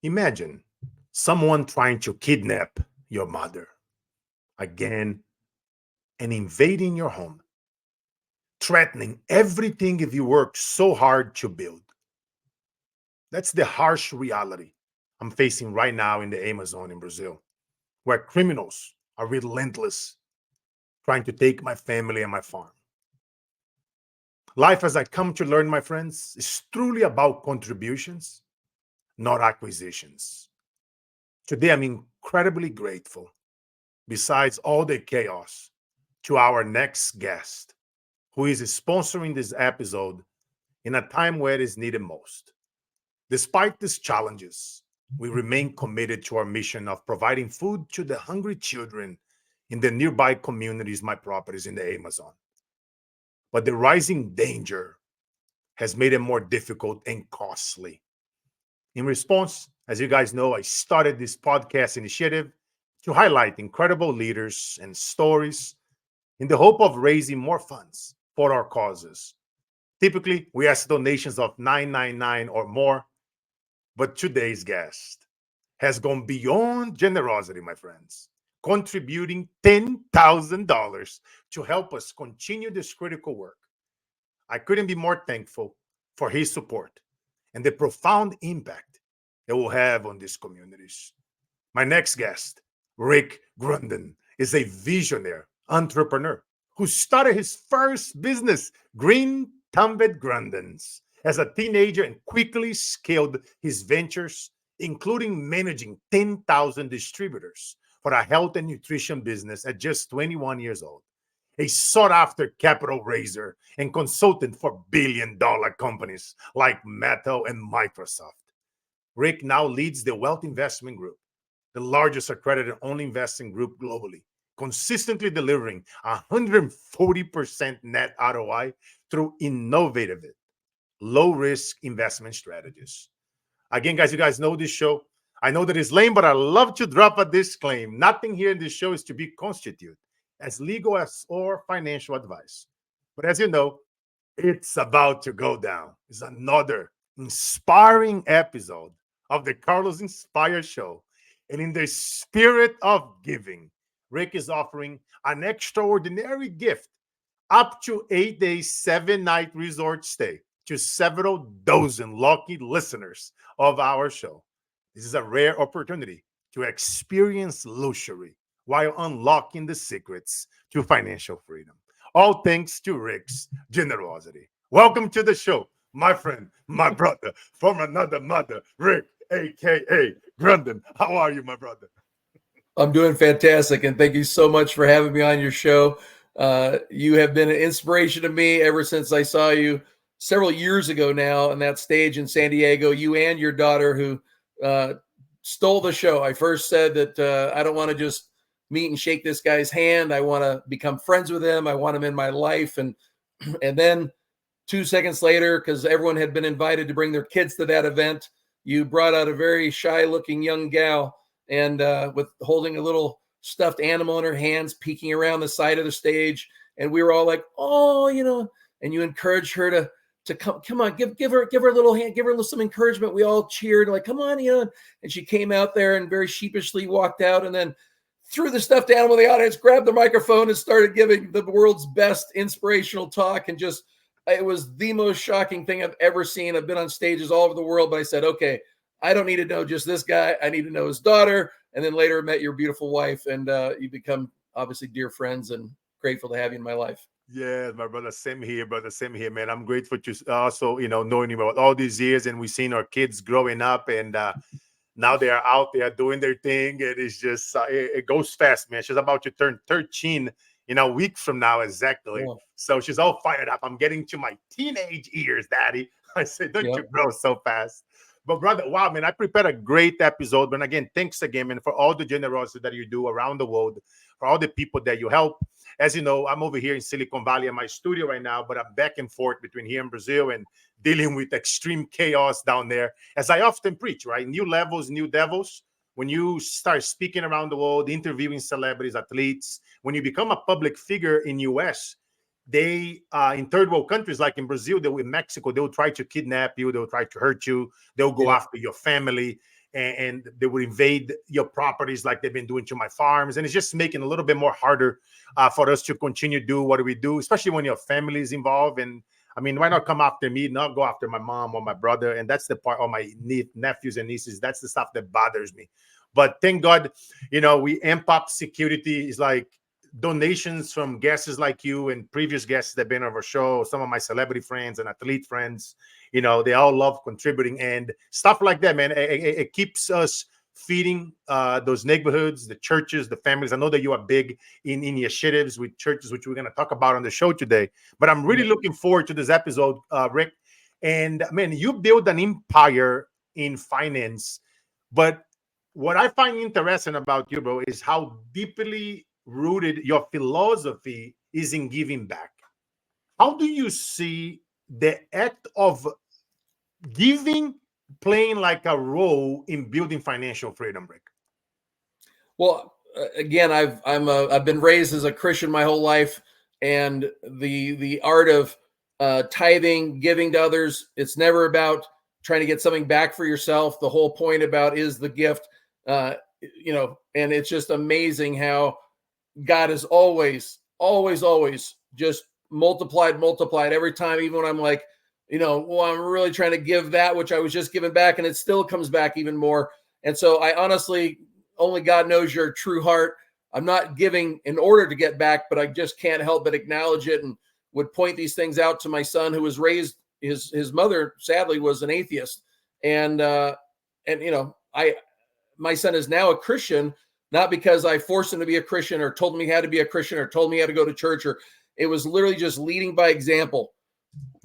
Imagine someone trying to kidnap your mother again and invading your home, threatening everything if you work so hard to build. That's the harsh reality I'm facing right now in the Amazon in Brazil, where criminals are relentless trying to take my family and my farm. Life, as I come to learn, my friends, is truly about contributions, not acquisitions. Today, I'm incredibly grateful, besides all the chaos, to our next guest, who is sponsoring this episode in a time where it is needed most. Despite these challenges, we remain committed to our mission of providing food to the hungry children in the nearby communities, my properties in the Amazon. But the rising danger has made it more difficult and costly. In response, as you guys know, I started this podcast initiative to highlight incredible leaders and stories in the hope of raising more funds for our causes. Typically, we ask donations of $9.99 or more, but today's guest has gone beyond generosity, my friends, contributing $10,000 to help us continue this critical work. I couldn't be more thankful for his support and the profound impact it will have on these communities. My next guest, Rick Grunden, is a visionary entrepreneur who started his first business, Green Thumbed Grundens, as a teenager and quickly scaled his ventures, including managing 10,000 distributors for a health and nutrition business at just 21 years old. A sought-after capital raiser and consultant for billion-dollar companies like Mattel and Microsoft. Rick now leads the Wealth Investment Group, the largest accredited-only investing group globally, consistently delivering 140% net ROI through innovative, low-risk investment strategies. Again, guys, you guys know this show. I know that it's lame, but I love to drop a disclaimer. Nothing here in this show is to be constituted as legal as or financial advice. But as you know, it's about to go down. It's another inspiring episode of the Carlos Inspire Show. And in the spirit of giving, Rick is offering an extraordinary gift, up to 8 days, 7-night resort stay to several dozen lucky listeners of our show. This is a rare opportunity to experience luxury while unlocking the secrets to financial freedom. All thanks to Rick's generosity. Welcome to the show, my friend, my brother from another mother, Rick, aka Grunden. How are you, my brother? I'm doing fantastic, and thank you so much for having me on your show. You have been an inspiration to me ever since I saw you several years ago now on that stage in San Diego, you and your daughter who stole the show. I first said that I don't want to just meet and shake this guy's hand. I want to become friends with him. I want him in my life. And then 2 seconds later, because everyone had been invited to bring their kids to that event, you brought out a very shy looking young gal and with holding a little stuffed animal in her hands, peeking around the side of the stage. And we were all like, oh, and you encouraged her to come on, give her a little hand, give her some encouragement. We all cheered, like, come on, and she came out there and very sheepishly walked out and then threw the stuffed animal in the audience, grabbed the microphone and started giving the world's best inspirational talk. And just, it was the most shocking thing I've ever seen. I've been on stages all over the world, but I said, okay, I don't need to know just this guy. I need to know his daughter. And then later met your beautiful wife, and you become obviously dear friends, and grateful to have you in my life. Yeah, my brother. Same here, brother. Same here, man. I'm grateful to also, knowing you about all these years, and we've seen our kids growing up, and now they are out there doing their thing. It is just, it goes fast, man. She's about to turn 13 in a week from now, exactly. Yeah. So she's all fired up. I'm getting to my teenage years, Daddy. I said, don't you grow so fast? But brother, wow, man, I prepared a great episode. But again, thanks again, man, for all the generosity that you do around the world, for all the people that you help. As you know, I'm over here in Silicon Valley in my studio right now, but I'm back and forth between here and Brazil and dealing with extreme chaos down there. As I often preach, right? New levels, new devils. When you start speaking around the world, interviewing celebrities, athletes, when you become a public figure in US, they in third world countries like in Brazil, in Mexico, they will try to kidnap you, they'll try to hurt you, they'll go after your family. and they would invade your properties like they've been doing to my farms. And it's just making it a little bit more harder for us to continue to do what we do, especially when your family is involved. And I mean, why not come after me, not go after my mom or my brother? And that's the part, or my nephews and nieces. That's the stuff that bothers me. But thank God, we amp up security. Is like donations from guests like you and previous guests that have been on our show, some of my celebrity friends and athlete friends, they all love contributing and stuff like that, man. It keeps us feeding those neighborhoods, the churches, the families. I know that you are big in initiatives with churches, which we're going to talk about on the show today. But I'm really looking forward to this episode, Rick. And man, you build an empire in finance. But what I find interesting about you, bro, is how deeply rooted your philosophy is in giving back. How do you see the act of giving playing like a role in building financial freedom, Rick? Well, again, I've been raised as a Christian my whole life, and the art of tithing, giving to others, it's never about trying to get something back for yourself. The whole point about is the gift, and it's just amazing how God has always just multiplied every time, even when I'm like, well, I'm really trying to give that which I was just giving back, and it still comes back even more. And so I honestly, only God knows your true heart. I'm not giving in order to get back, but I just can't help but acknowledge it, and would point these things out to my son, who was raised, his mother sadly was an atheist. And my son is now a Christian, not because I forced him to be a Christian or told him he had to be a Christian or told him he had to go to church, or it was literally just leading by example,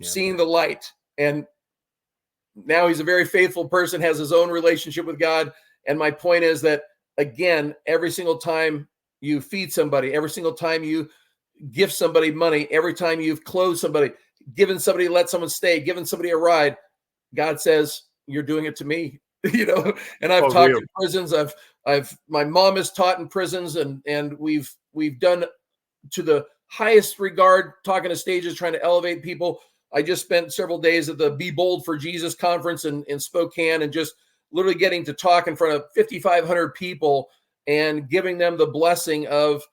seeing the light. And now he's a very faithful person, has his own relationship with God. And my point is that, again, every single time you feed somebody, every single time you give somebody money, every time you've clothed somebody, given somebody, let someone stay, given somebody a ride, God says, you're doing it to me. And I've taught in prisons. My mom has taught in prisons, and we've done to the highest regard, talking to stages, trying to elevate people. I just spent several days at the Be Bold for Jesus conference in Spokane, and just literally getting to talk in front of 5,500 people and giving them the blessing of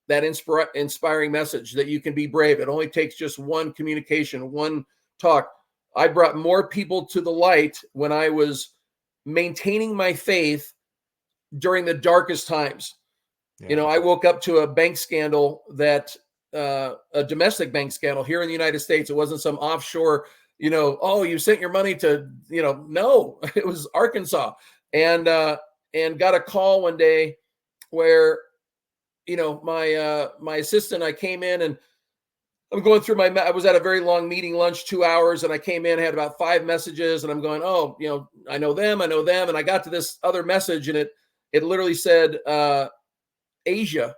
that inspiring message that you can be brave. It only takes just one communication, one talk. I brought more people to the light when I was maintaining my faith during the darkest times. I woke up to a bank scandal that a domestic bank scandal here in the United States. It wasn't some offshore, oh, you sent your money to, no, it was Arkansas. And got a call one day where, my assistant, I came in and I'm going through I was at a very long meeting, lunch, 2 hours. And I came in, had about 5 messages, and I'm going, oh, I know them. And I got to this other message, and it literally said, Asia,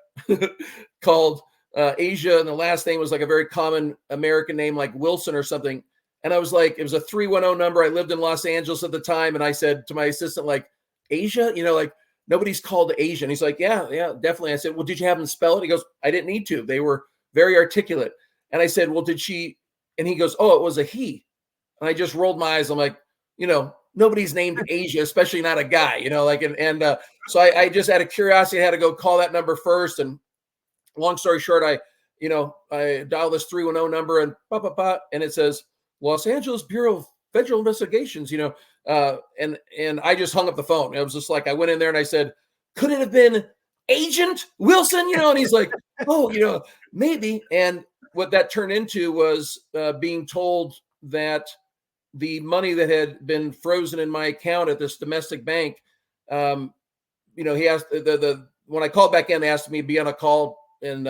called Asia. And the last name was like a very common American name, like Wilson or something. And I was like, it was a 310 number. I lived in Los Angeles at the time. And I said to my assistant, like, Asia, like nobody's called Asia. And he's like, yeah, definitely. I said, well, did you have them spell it? He goes, I didn't need to. They were very articulate. And I said, well, did she? And he goes, oh, it was a he. And I just rolled my eyes. I'm like, nobody's named Asia, especially not a guy, so I just out of curiosity, I had to go call that number first. And long story short, I dial this 310 number, and and it says Los Angeles Bureau of Federal Investigations, and I just hung up the phone. It was just like, I went in there and I said, could it have been Agent Wilson? And he's like, oh, maybe. And what that turned into was being told that the money that had been frozen in my account at this domestic bank, he asked when I called back in, they asked me to be on a call and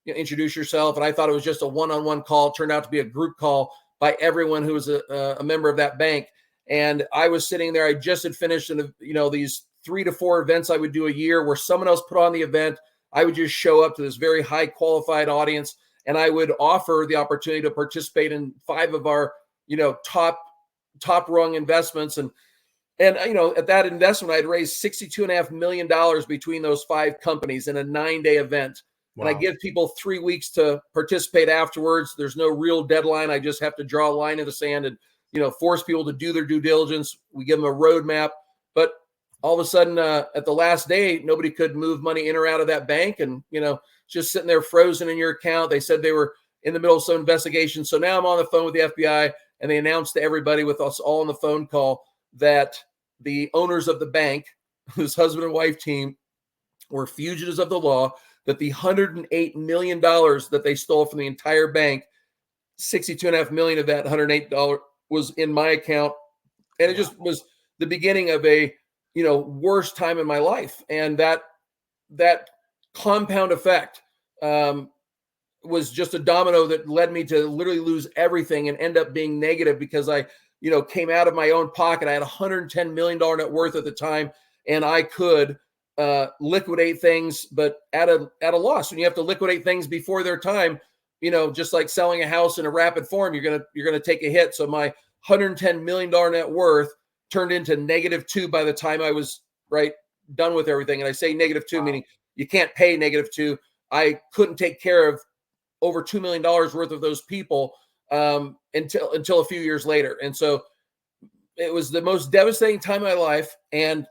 introduce yourself. And I thought it was just a one-on-one call. It turned out to be a group call by everyone who was a member of that bank. And I was sitting there. I just had finished, these 3 to 4 events I would do a year where someone else put on the event. I would just show up to this very high qualified audience, and I would offer the opportunity to participate in 5 of our, top rung investments. And at that investment, I'd raised $62.5 million between those 5 companies in a 9-day event. Wow. And I give people 3 weeks to participate afterwards. There's no real deadline. I just have to draw a line in the sand and, force people to do their due diligence. We give them a roadmap. But all of a sudden, at the last day, nobody could move money in or out of that bank, and just sitting there frozen in your account. They said they were in the middle of some investigation. So now I'm on the phone with the FBI, and they announced to everybody with us all on the phone call that the owners of the bank, whose husband and wife team, were fugitives of the law, that the $108 million that they stole from the entire bank, $62.5 million of that $108 was in my account. And it just was the beginning of a, worst time in my life. And that compound effect was just a domino that led me to literally lose everything and end up being negative because I, came out of my own pocket. I had $110 million net worth at the time, and I could liquidate things, but at a loss. When you have to liquidate things before their time, just like selling a house in a rapid form, you're gonna take a hit. So my $110 million net worth turned into -2 by the time I was done with everything. And I say -2, meaning you can't pay -2. I couldn't take care of over $2 million worth of those people until a few years later. And so it was the most devastating time of my life. And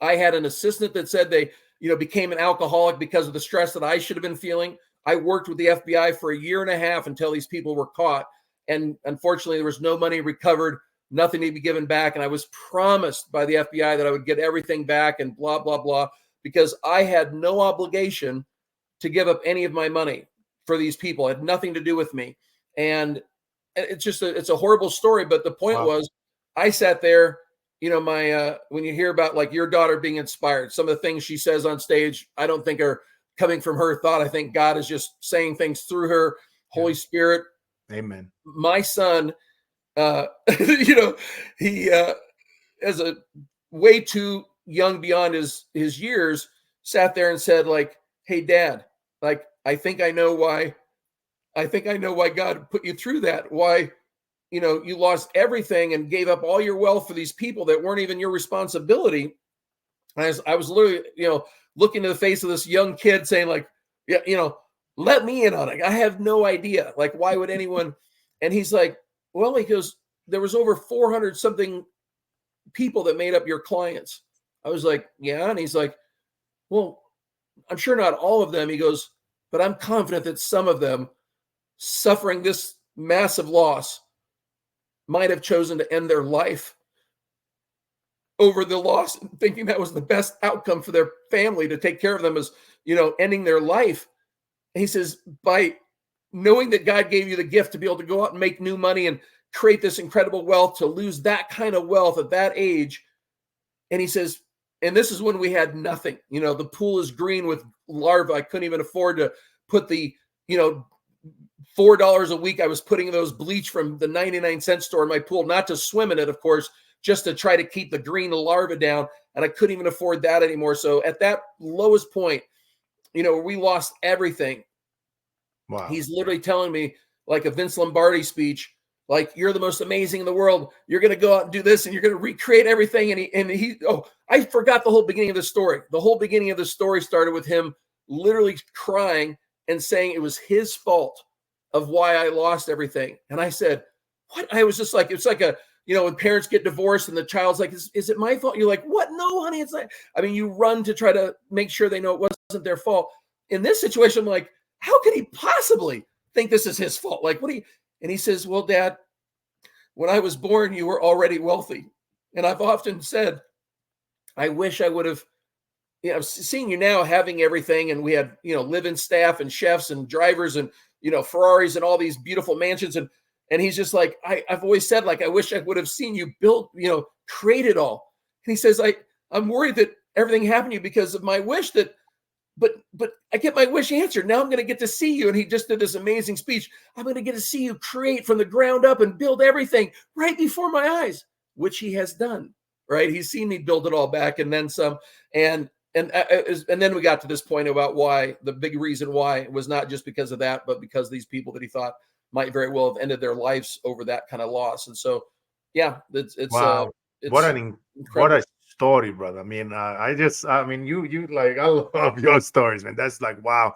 I had an assistant that said they, became an alcoholic because of the stress that I should have been feeling. I worked with the FBI for 1.5 years until these people were caught. And unfortunately, there was no money recovered, nothing to be given back. And I was promised by the FBI that I would get everything back and blah, blah, blah, because I had no obligation to give up any of my money for these people. It had nothing to do with me. And it's a horrible story. But the point was, I sat there, when you hear about like your daughter being inspired, some of the things she says on stage, I don't think are coming from her thought. I think God is just saying things through her, Holy Spirit. Amen. My son, he as a way too young beyond his years, sat there and said like, "Hey Dad, like, I think I know why God put you through that. Why, you lost everything and gave up all your wealth for these people that weren't even your responsibility." And I was literally, looking to the face of this young kid saying like, yeah, let me in on it. I have no idea. Like, why would anyone? And he's like, well, he goes, there was over 400 something people that made up your clients. I was like, yeah. And he's like, well, I'm sure not all of them. He goes, but I'm confident that some of them, suffering this massive loss, might have chosen to end their life over the loss, thinking that was the best outcome for their family, to take care of them as, ending their life. And he says, by knowing that God gave you the gift to be able to go out and make new money and create this incredible wealth, to lose that kind of wealth at that age. And he says, and this is when we had nothing, the pool is green with larvae. I couldn't even afford to put the, $4 a week I was putting those bleach from the 99-cent store in my pool, not to swim in it, of course, just to try to keep the green larva down. And I couldn't even afford that anymore. So at that lowest point, where we lost everything, he's literally telling me, like a Vince Lombardi speech, like, you're the most amazing in the world. You're going to go out and do this, and you're going to recreate everything. I forgot the whole beginning of the story. The whole beginning of the story started with him literally crying and saying it was his fault of why I lost everything. And I said, what? I was just like, it's like when parents get divorced and the child's like, is it my fault? You're like, what? No, honey, it's not. I mean, you run to try to make sure they know it wasn't their fault. In this situation, I'm like, how could he possibly think this is his fault? Like, and he says, well, Dad, when I was born, you were already wealthy. And I've often said, I wish I would have, seeing you now having everything. And we had, live-in staff and chefs and drivers and, Ferraris and all these beautiful mansions. And he's just like, I've always said, like, I wish I would have seen you build, create it all. And he says, I'm worried that everything happened to you because of my wish but I get my wish answered. Now I'm going to get to see you. And he just did this amazing speech. I'm going to get to see you create from the ground up and build everything right before my eyes, which he has done, right? He's seen me build it all back and then some. And then we got to this point about why, the big reason why it was not just because of that, but because these people that he thought might very well have ended their lives over that kind of loss. And so, yeah, it's wow. It's what a story, brother. I mean, you like, I love your stories, man. That's like, wow.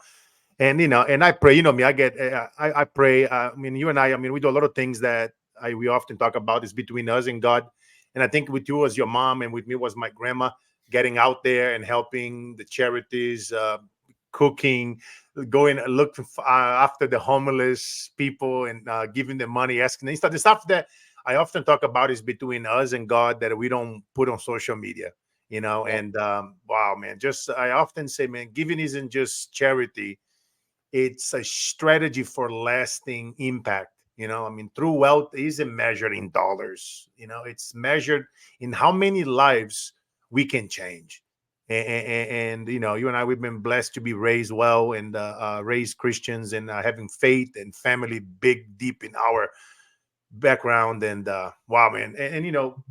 And, and I pray, me, I pray. I mean, you and I mean, we do a lot of things that we often talk about is between us and God. And I think with you was your mom, and with me was my grandma, getting out there and helping the charities, cooking, going looking after the homeless people, and giving them money, asking them stuff. The stuff that I often talk about is between us and God, that we don't put on social media, you know. Yeah. And wow, man, just I often say, man, giving isn't just charity, it's a strategy for lasting impact. You know, I mean, true wealth isn't measured in dollars. You know, it's measured in how many lives we can change. And you know, you and I, we've been blessed to be raised well, and raised Christians, and having faith and family big deep in our background. And wow, man, and you know,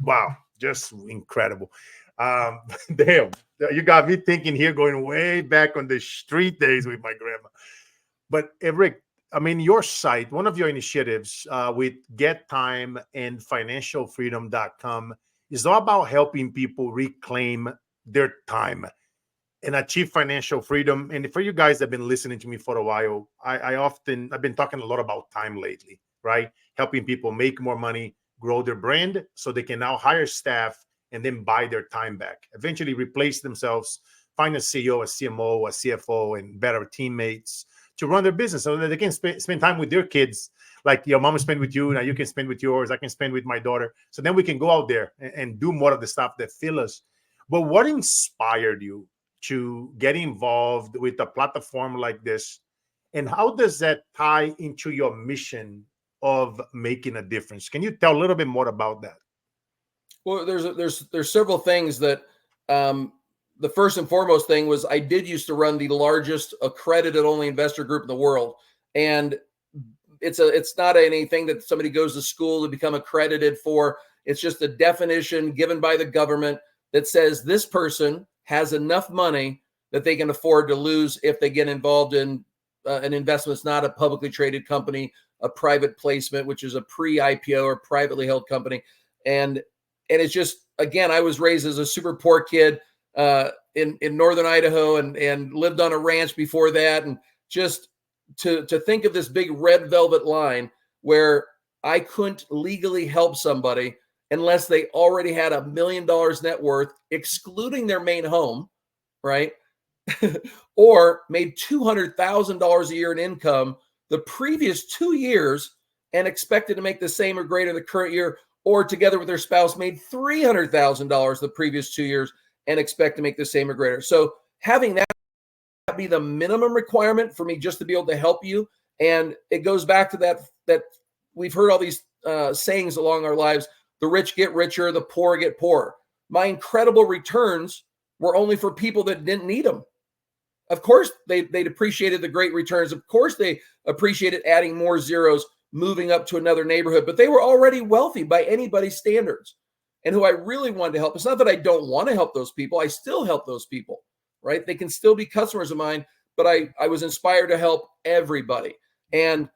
wow, just incredible. Damn, you got me thinking here, going way back on the street days with my grandma. But Rick, I mean, your site, one of your initiatives with Get Time and financialfreedom.com is all about helping people reclaim their time and achieve financial freedom. And for you guys that have been listening to me for a while, I've been talking a lot about time lately, right? Helping people make more money, grow their brand so they can now hire staff and then buy their time back, eventually replace themselves, find a CEO, a CMO, a CFO, and better teammates to run their business so that they can spend time with their kids. Like your mom spend with you, now you can spend with yours, I can spend with my daughter. So then we can go out there and do more of the stuff that fill us. But what inspired you to get involved with a platform like this? And how does that tie into your mission of making a difference? Can you tell a little bit more about that? Well, there's several things that the first and foremost thing was I did used to run the largest accredited only investor group in the world. And it's not anything that somebody goes to school to become accredited for. It's just a definition given by the government that says this person has enough money that they can afford to lose if they get involved in an investment. It's not a publicly traded company, a private placement, which is a pre-IPO or privately held company. And it's just, again, I was raised as a super poor kid in northern Idaho and lived on a ranch before that. And just to think of this big red velvet line where I couldn't legally help somebody unless they already had $1 million net worth, excluding their main home, right? Or made $200,000 a year in income the previous 2 years and expected to make the same or greater the current year, or together with their spouse made $300,000 the previous 2 years and expect to make the same or greater. So having that be the minimum requirement for me just to be able to help you. And it goes back to that we've heard all these sayings along our lives: the rich get richer, the poor get poorer. My incredible returns were only for people that didn't need them. Of course, they appreciated the great returns. Of course, they appreciated adding more zeros, moving up to another neighborhood, but they were already wealthy by anybody's standards. And who I really wanted to help, it's not that I don't want to help those people. I still help those people, right? They can still be customers of mine, but I was inspired to help everybody. And,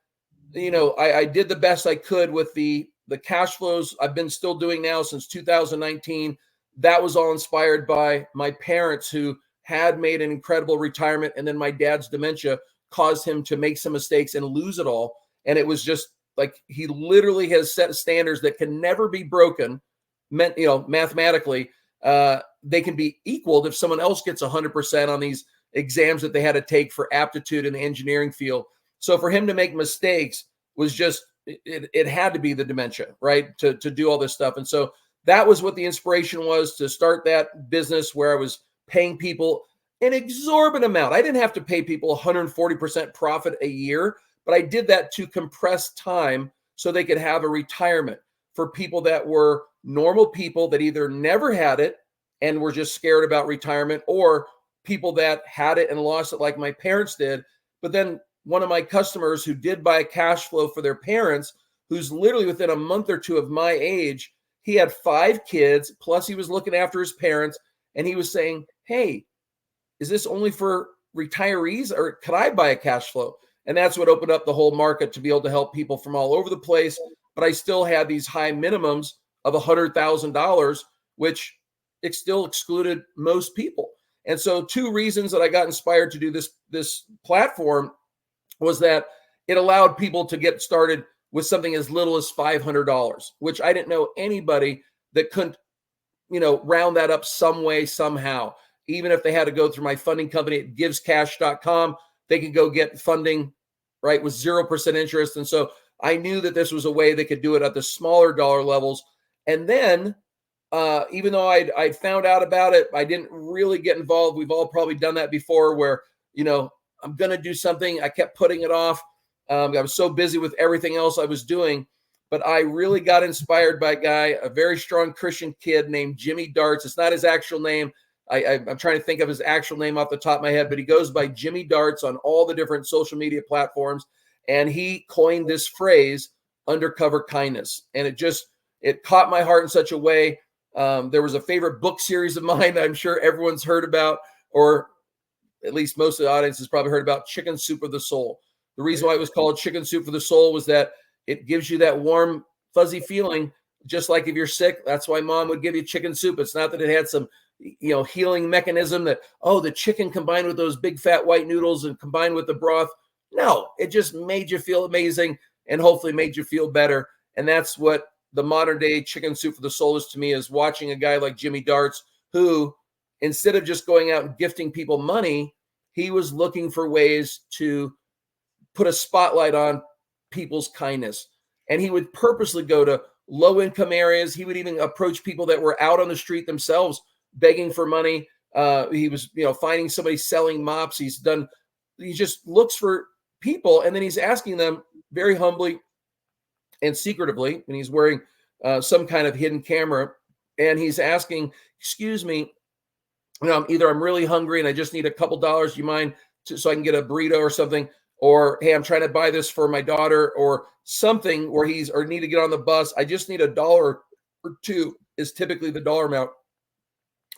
you know, I did the best I could with the cash flows I've been still doing now since 2019. That was all inspired by my parents, who had made an incredible retirement. And then my dad's dementia caused him to make some mistakes and lose it all. And it was just like, he literally has set standards that can never be broken. Meant, you know, mathematically, they can be equaled if someone else gets 100% on these exams that they had to take for aptitude in the engineering field. So for him to make mistakes was just, it had to be the dementia, right? To do all this stuff. And so that was what the inspiration was, to start that business where I was paying people an exorbitant amount. I didn't have to pay people 140% profit a year, but I did that to compress time so they could have a retirement for people that were normal people that either never had it and were just scared about retirement, or people that had it and lost it like my parents did. But then one of my customers who did buy a cash flow for their parents, who's literally within a month or two of my age, he had 5 kids, plus he was looking after his parents. And he was saying, hey, is this only for retirees, or could I buy a cash flow? And that's what opened up the whole market to be able to help people from all over the place. But I still had these high minimums of $100,000, which it still excluded most people. And so 2 reasons that I got inspired to do this platform was that it allowed people to get started with something as little as $500, which I didn't know anybody that couldn't, round that up some way, somehow. Even if they had to go through my funding company at givescash.com, they could go get funding, right, with 0% interest. And so I knew that this was a way they could do it at the smaller dollar levels. And then, even though I'd found out about it, I didn't really get involved. We've all probably done that before where, I'm going to do something. I kept putting it off. I was so busy with everything else I was doing. But I really got inspired by a guy, a very strong Christian kid named Jimmy Darts. It's not his actual name. I'm trying to think of his actual name off the top of my head, but he goes by Jimmy Darts on all the different social media platforms. And he coined this phrase, undercover kindness. And it caught my heart in such a way. There was a favorite book series of mine that I'm sure everyone's heard about, or at least most of the audience has probably heard about, Chicken Soup for the Soul. The reason why it was called Chicken Soup for the Soul was that it gives you that warm, fuzzy feeling, just like if you're sick. That's why mom would give you chicken soup. It's not that it had some, healing mechanism that, the chicken combined with those big fat white noodles and combined with the broth. No, it just made you feel amazing and hopefully made you feel better. And that's what the modern day Chicken Soup for the Soul is to me, is watching a guy like Jimmy Darts, who instead of just going out and gifting people money, he was looking for ways to put a spotlight on people's kindness. And he would purposely go to low income areas. He would even approach people that were out on the street themselves, begging for money. He was, finding somebody selling mops. He just looks for people. And then he's asking them very humbly and secretively, and he's wearing some kind of hidden camera. And he's asking, excuse me, either I'm really hungry and I just need a couple dollars. Do you mind so I can get a burrito or something? Or, hey, I'm trying to buy this for my daughter, or something where or need to get on the bus. I just need $1 or $2 is typically the dollar amount.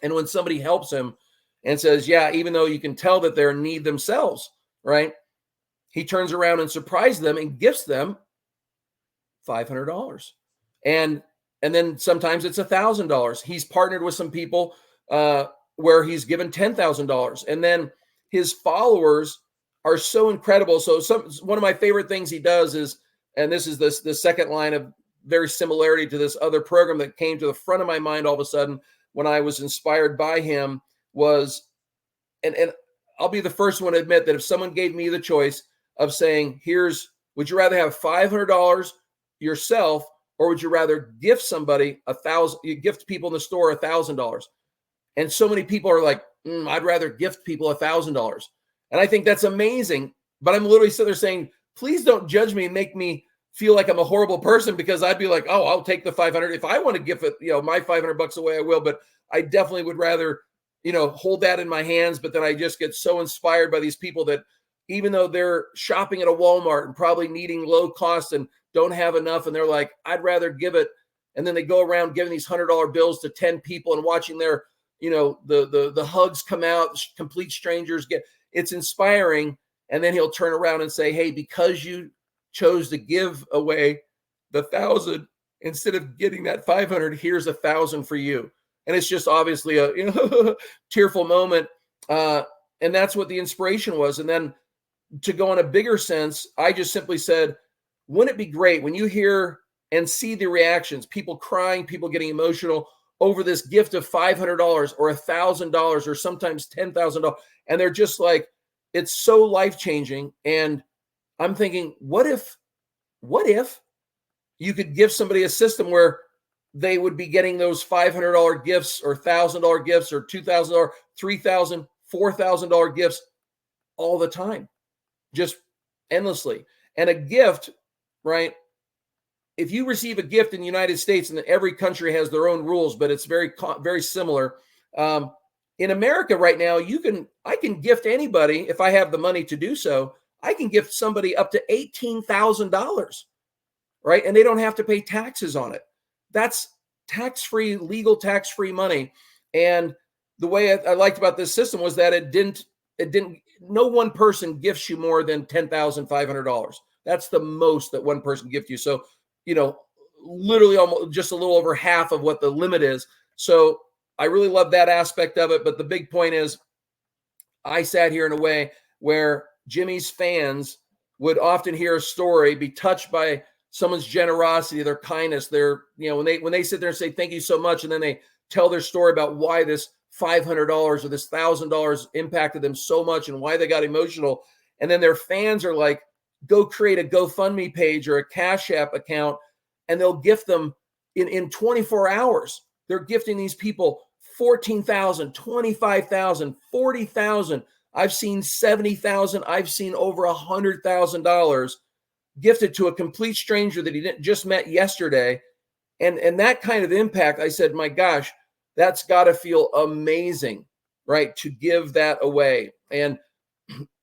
And when somebody helps him and says, yeah, even though you can tell that they're in need themselves, right? He turns around and surprises them and gifts them $500. And then sometimes it's $1,000. He's partnered with some people where he's given $10,000. And then his followers are so incredible. So one of my favorite things he does is, and this is the second line of very similarity to this other program that came to the front of my mind all of a sudden when I was inspired by him, was, and I'll be the first one to admit that if someone gave me the choice of saying, would you rather have $500 yourself, or would you rather gift somebody $1,000? You gift people in the store $1,000. And so many people are like, I'd rather gift people $1,000. And I think that's amazing. But I'm literally sitting there saying, please don't judge me and make me feel like I'm a horrible person, because I'd be like, oh, I'll take the 500. If I want to give it, my $500 away, I will. But I definitely would rather, hold that in my hands. But then I just get so inspired by these people that even though they're shopping at a Walmart and probably needing low cost and don't have enough, and they're like, I'd rather give it. And then they go around giving these $100 bills to 10 people and watching their, the hugs come out, complete strangers it's inspiring. And then he'll turn around and say, hey, because you chose to give away the 1,000 instead of getting that 500, here's 1,000 for you. And it's just obviously a tearful moment. And that's what the inspiration was. And then to go in a bigger sense, I just simply said, wouldn't it be great when you hear and see the reactions, people crying, people getting emotional over this gift of $500 or $1,000 or sometimes $10,000. And they're just like, it's so life-changing. And I'm thinking, what if you could give somebody a system where they would be getting those $500 gifts or $1,000 gifts or $2,000, $3,000, $4,000 gifts all the time, just endlessly. And a gift, right? If you receive a gift in the United States, and every country has their own rules, but it's very, very similar. In America right now, I can gift anybody, if I have the money to do so, I can gift somebody up to $18,000, right? And they don't have to pay taxes on it. That's tax-free, legal tax-free money. And the way I liked about this system was that no one person gifts you more than $10,500. That's the most that one person gifts you. So, literally almost just a little over half of what the limit is. So I really love that aspect of it. But the big point is, I sat here in a way where Jimmy's fans would often hear a story, be touched by someone's generosity, their kindness, their, when they sit there and say, thank you so much. And then they tell their story about why this $500 or this $1,000 impacted them so much and why they got emotional. And then their fans are like, go create a GoFundMe page or a Cash App account, and they'll gift them in 24 hours. They're gifting these people $14,000, $25,000, $40,000. I've seen $70,000. I've seen over $100,000 gifted to a complete stranger that he didn't just met yesterday. And that kind of impact, I said, my gosh, that's got to feel amazing, right? To give that away. And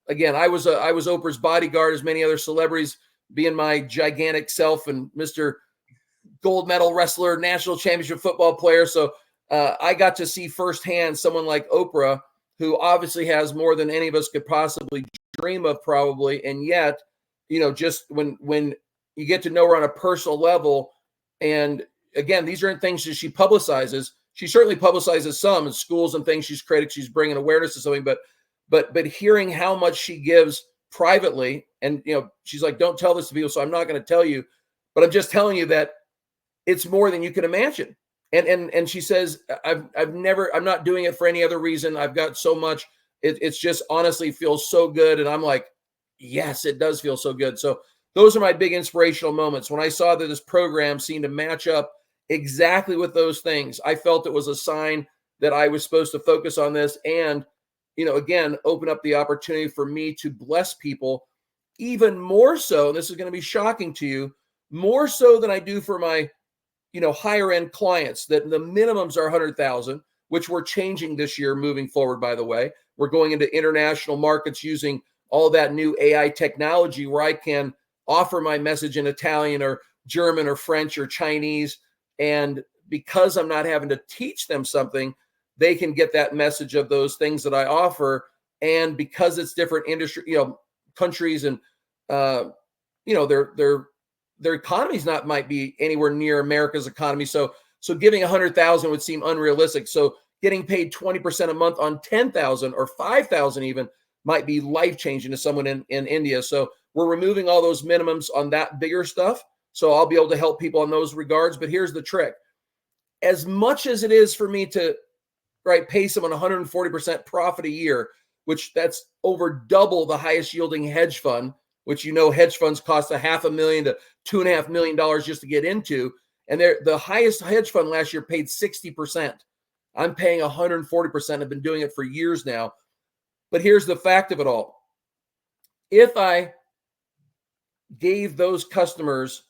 again, I was Oprah's bodyguard, as many other celebrities, being my gigantic self and Mr. Gold medal wrestler, national championship football player. So I got to see firsthand someone like Oprah, who obviously has more than any of us could possibly dream of, probably. And yet, just when you get to know her on a personal level, and again, these aren't things that she publicizes. She certainly publicizes some in schools and things she's created. She's bringing awareness to something, but hearing how much she gives privately, and she's like, don't tell this to people, so I'm not going to tell you, but I'm just telling you that it's more than you can imagine. And she says, I'm not doing it for any other reason. I've got so much. It's just honestly feels so good. And I'm like, yes, it does feel so good. So those are my big inspirational moments. When I saw that this program seemed to match up exactly with those things, I felt it was a sign that I was supposed to focus on this and, again, open up the opportunity for me to bless people even more so. And this is going to be shocking to you, more so than I do for my, higher end clients, that the minimums are 100,000, which we're changing this year moving forward. By the way, we're going into international markets using all that new AI technology where I can offer my message in Italian or German or French or Chinese. And because I'm not having to teach them something, they can get that message of those things that I offer. And because it's different industry, countries, and their economies might be anywhere near America's economy. So giving 100,000 would seem unrealistic. So getting paid 20% a month on 10,000 or 5,000 even might be life-changing to someone in India. So we're removing all those minimums on that bigger stuff. So I'll be able to help people in those regards. But here's the trick. As much as it is for me to pay someone 140% profit a year, which that's over double the highest yielding hedge fund, which hedge funds cost $500,000 to $2.5 million just to get into. And the highest hedge fund last year paid 60%. I'm paying 140%. I've been doing it for years now. But here's the fact of it all. If I gave those customers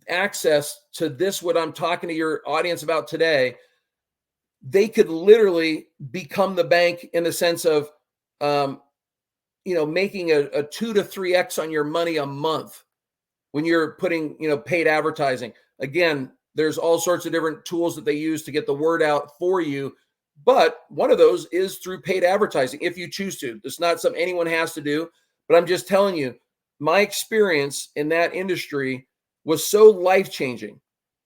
access to this, what I'm talking to your audience about today, they could literally become the bank in the sense of, making a 2 to 3x on your money a month when you're putting, paid advertising. Again, there's all sorts of different tools that they use to get the word out for you. But one of those is through paid advertising, if you choose to. It's not something anyone has to do, but I'm just telling you, my experience in that industry was so life-changing,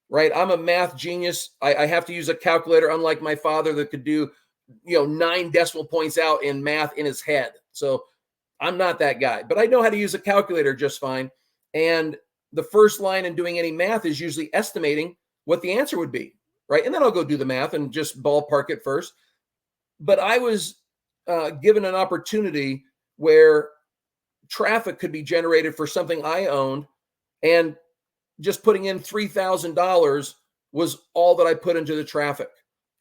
right? I'm a math genius. I have to use a calculator, unlike my father that could do, 9 decimal points out in math in his head. So I'm not that guy, but I know how to use a calculator just fine. And the first line in doing any math is usually estimating what the answer would be, right? And then I'll go do the math and just ballpark it first. But I was given an opportunity where traffic could be generated for something I owned, and just putting in $3,000 was all that I put into the traffic.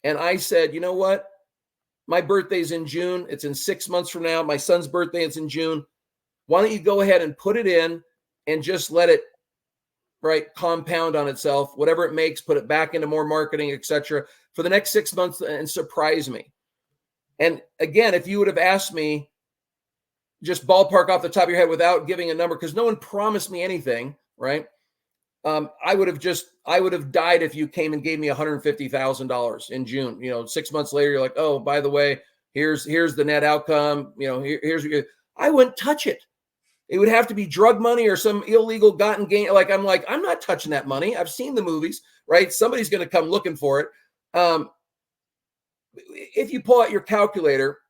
And I said, you know what? My birthday's in June. It's in 6 months from now. My son's birthday, it's in June. Why don't you go ahead and put it in and just let it compound on itself, whatever it makes, put it back into more marketing, etc., for the next 6 months and surprise me. And again, if you would have asked me, just ballpark off the top of your head without giving a number, because no one promised me anything, right? I would have died if you came and gave me $150,000 in June. 6 months later, you're like, oh, by the way, here's the net outcome. I wouldn't touch it. It would have to be drug money or some illegal gotten gain. I'm not touching that money. I've seen the movies, right? Somebody's going to come looking for it. If you pull out your calculator,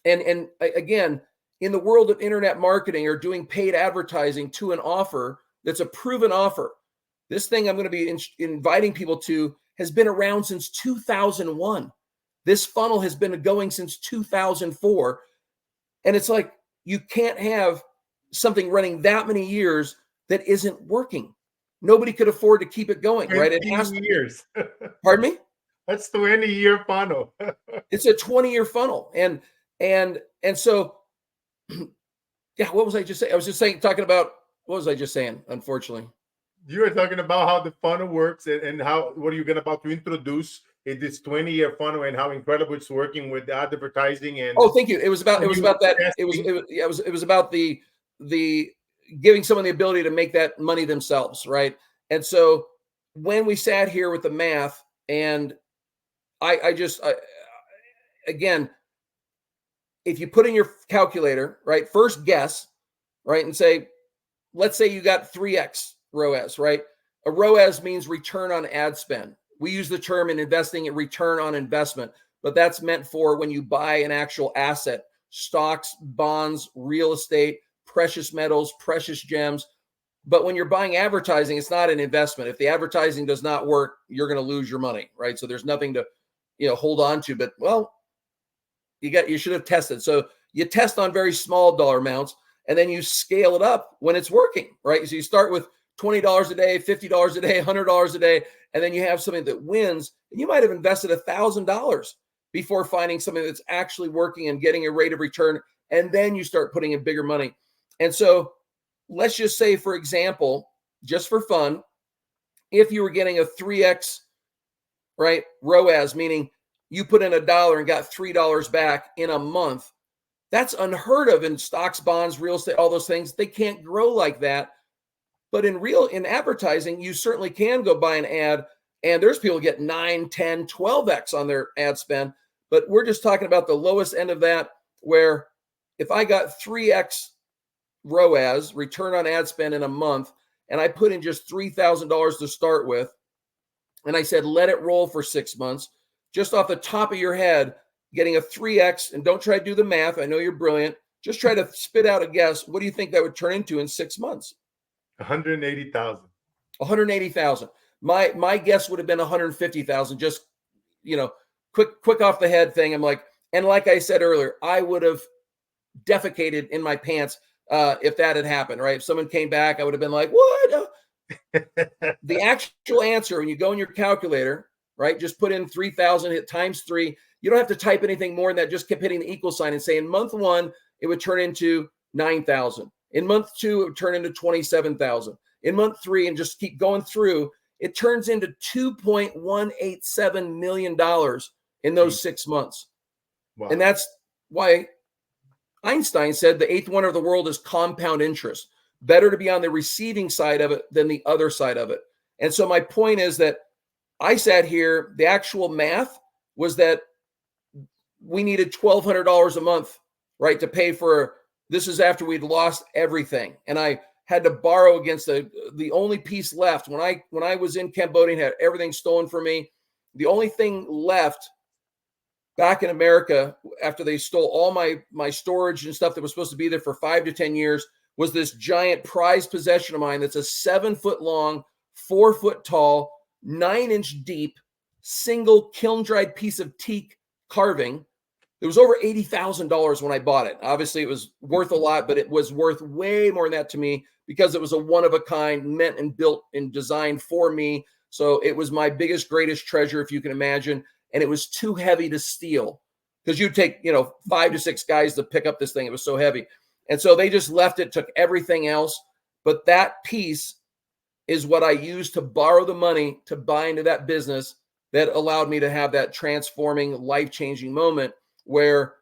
and again, in the world of internet marketing or doing paid advertising to an offer, that's a proven offer. This thing I'm going to be inviting people to has been around since 2001. This funnel has been going since 2004. And it's like, you can't have something running that many years that isn't working. Nobody could afford to keep it going, right? It has to years. be. Pardon me? That's 20-year funnel. It's a 20-year funnel. And so, yeah, what was I just saying? I was just talking about, what was I just saying? Unfortunately. You were talking about how the funnel works and how what are you going about to introduce in this 20-year funnel and how incredible it's working with advertising and. Oh, thank you. It was about that. It was about the giving someone the ability to make that money themselves, right? And so when we sat here with the math, and again, if you put in your calculator, right, first guess, right, and say, let's say you got 3x ROAS, right? A ROAS means return on ad spend. We use the term in investing at return on investment, but that's meant for when you buy an actual asset, stocks, bonds, real estate, precious metals, precious gems. But when you're buying advertising, it's not an investment. If the advertising does not work, you're going to lose your money, right? So there's nothing to, hold on to, but well, you should have tested. So you test on very small dollar amounts, and then you scale it up when it's working, right? So you start with $20 a day, $50 a day, $100 a day, and then you have something that wins, and you might have invested $1,000 before finding something that's actually working and getting a rate of return, and then you start putting in bigger money. And so let's just say, for example, just for fun, if you were getting a 3x, right, ROAS, meaning you put in $1 and got $3 back in a month, that's unheard of in stocks, bonds, real estate, all those things. They can't grow like that. But in advertising, you certainly can go buy an ad, and there's people get 9, 10, 12x on their ad spend. But we're just talking about the lowest end of that, where if I got 3x ROAS, return on ad spend, in a month, and I put in just $3,000 to start with, and I said, let it roll for 6 months, just off the top of your head, getting a 3x, and don't try to do the math. I know you're brilliant. Just try to spit out a guess. What do you think that would turn into in 6 months? 180,000. 180,000. My guess would have been 150,000. Just, quick off the head thing. I'm like, and like I said earlier, I would have defecated in my pants if that had happened, right? If someone came back, I would have been like, what? The actual answer, when you go in your calculator, right, just put in 3,000, hit times 3. You don't have to type anything more than that. Just keep hitting the equal sign and say, in month 1, it would turn into 9,000. In month 2, it would turn into 27,000. In month 3, and just keep going through, it turns into $2.187 million in those 6 months. Wow. And that's why Einstein said the eighth wonder of the world is compound interest. Better to be on the receiving side of it than the other side of it. And so my point is that I sat here, the actual math was that we needed $1,200 a month, right, to pay for, this is after we'd lost everything. And I had to borrow against the only piece left. When I was in Cambodia and had everything stolen from me, the only thing left back in America after they stole all my storage and stuff that was supposed to be there for 5 to 10 years was this giant prized possession of mine that's a 7-foot long, 4-foot tall, 9-inch deep, single kiln-dried piece of teak carving. It was over $80,000 when I bought it. Obviously, it was worth a lot, but it was worth way more than that to me because it was a one-of-a-kind, meant and built and designed for me. So it was my biggest, greatest treasure, if you can imagine. And it was too heavy to steal because you'd take, 5 to 6 guys to pick up this thing. It was so heavy. And so they just left it, took everything else. But that piece is what I used to borrow the money to buy into that business that allowed me to have that transforming, life-changing moment where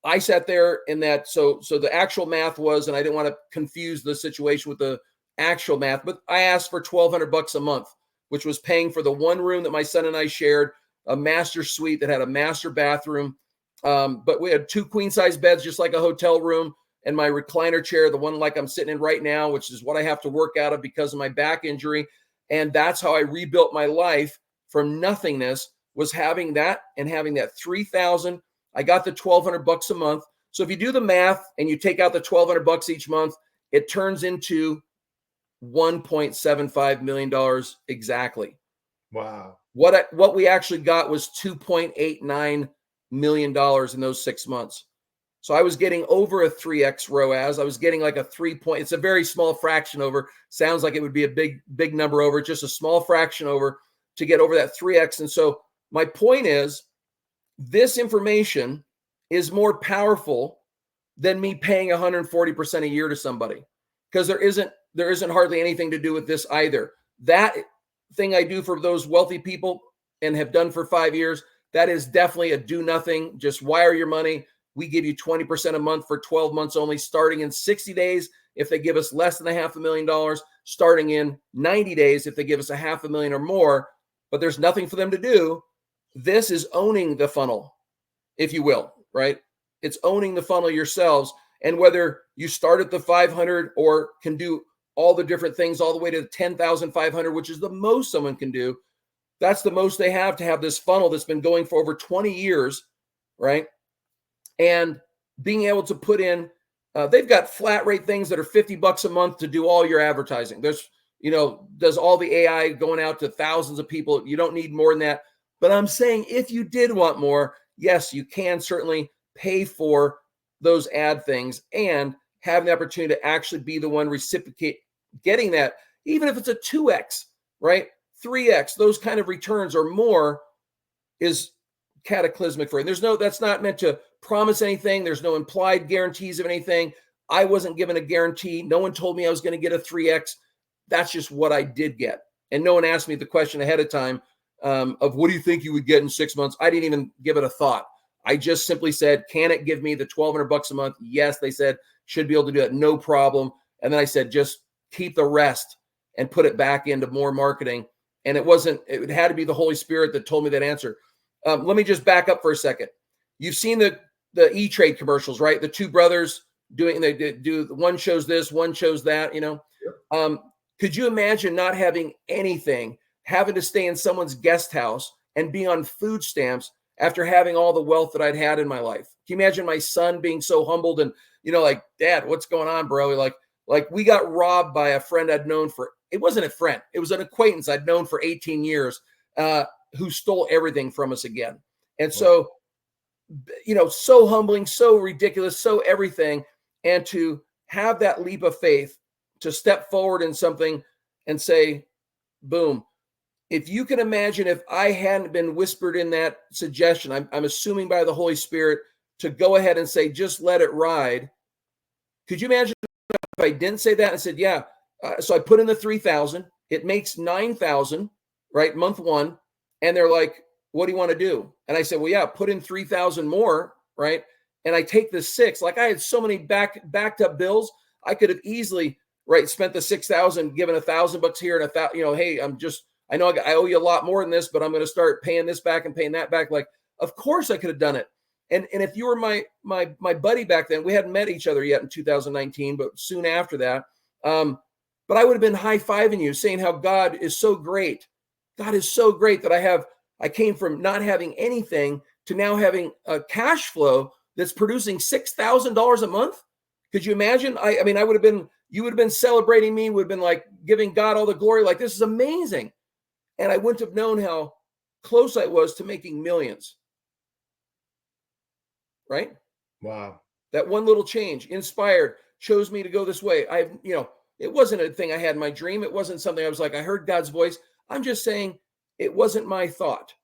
I sat there in that. So the actual math was, and I didn't want to confuse the situation with the actual math, but I asked for $1,200 a month, which was paying for the one room that my son and I shared, a master suite that had a master bathroom. But we had 2 queen-size beds, just like a hotel room, and my recliner chair, the one like I'm sitting in right now, which is what I have to work out of because of my back injury. And that's how I rebuilt my life from nothingness, was having that and having that 3,000. I got the $1,200 a month. So if you do the math and you take out the $1,200 each month, it turns into $1.75 million exactly. Wow. What we actually got was $2.89 million in those 6 months. So I was getting over a 3x ROAS. I was getting like a 3 point. It's a very small fraction over. Sounds like it would be a big number over, just a small fraction over to get over that 3x. And so my point is, this information is more powerful than me paying 140% a year to somebody, because there isn't hardly anything to do with this either. That thing I do for those wealthy people and have done for 5 years, that is definitely a do nothing. Just wire your money. We give you 20% a month for 12 months only, starting in 60 days if they give us less than $500,000, starting in 90 days if they give us $500,000 or more. But there's nothing for them to do. This is owning the funnel, if you will, right? It's owning the funnel yourselves. And whether you start at the 500 or can do all the different things all the way to 10,500, which is the most someone can do, that's the most they have to have this funnel that's been going for over 20 years, right? And being able to put in, they've got flat rate things that are $50 a month to do all your advertising. There's, does all the AI going out to thousands of people. You don't need more than that. But I'm saying if you did want more, yes, you can certainly pay for those ad things and have the opportunity to actually be the one reciprocate getting that, even if it's a 2x, right? 3x, those kind of returns or more is cataclysmic for you. That's not meant to promise anything. There's no implied guarantees of anything. I wasn't given a guarantee. No one told me I was going to get a 3x. That's just what I did get. And no one asked me the question ahead of time of what do you think you would get in 6 months? I didn't even give it a thought. I just simply said, can it give me the $1,200 a month? Yes, they said, should be able to do it. No problem. And then I said, just keep the rest and put it back into more marketing. And it had to be the Holy Spirit that told me that answer. Let me just back up for a second. You've seen the E-Trade commercials, right? The two brothers they do one shows this, one shows that, Yep. Could you imagine not having anything, having to stay in someone's guest house and be on food stamps after having all the wealth that I'd had in my life? Can you imagine my son being so humbled and, like, Dad, what's going on, bro? Like we got robbed by a friend I'd known it wasn't a friend. It was an acquaintance I'd known for 18 years who stole everything from us again. And so, so humbling, so ridiculous, so everything. And to have that leap of faith, to step forward in something and say, boom. If you can imagine, if I hadn't been whispered in that suggestion, I'm assuming by the Holy Spirit, to go ahead and say, just let it ride. Could you imagine if I didn't say that and said, yeah. So I put in the 3,000, it makes 9,000, right? Month one. And they're like, what do you want to do? And I said, well, yeah, put in 3,000 more, right? And I take the 6, like I had so many backed up bills. I could have easily, right, spent the 6,000, given $1,000 here and hey, I know I owe you a lot more than this, but I'm going to start paying this back and paying that back. Like, of course I could have done it. And if you were my buddy back then, we hadn't met each other yet in 2019, but soon after that, but I would have been high-fiving you, saying how God is so great. God is so great that I came from not having anything to now having a cash flow that's producing $6,000 a month. Could you imagine? You would have been celebrating me, would have been like giving God all the glory. Like, this is amazing. And I wouldn't have known how close I was to making millions. Right? Wow. That one little change inspired, chose me to go this way. It wasn't a thing I had in my dream. It wasn't something I was like, I heard God's voice. I'm just saying it wasn't my thought.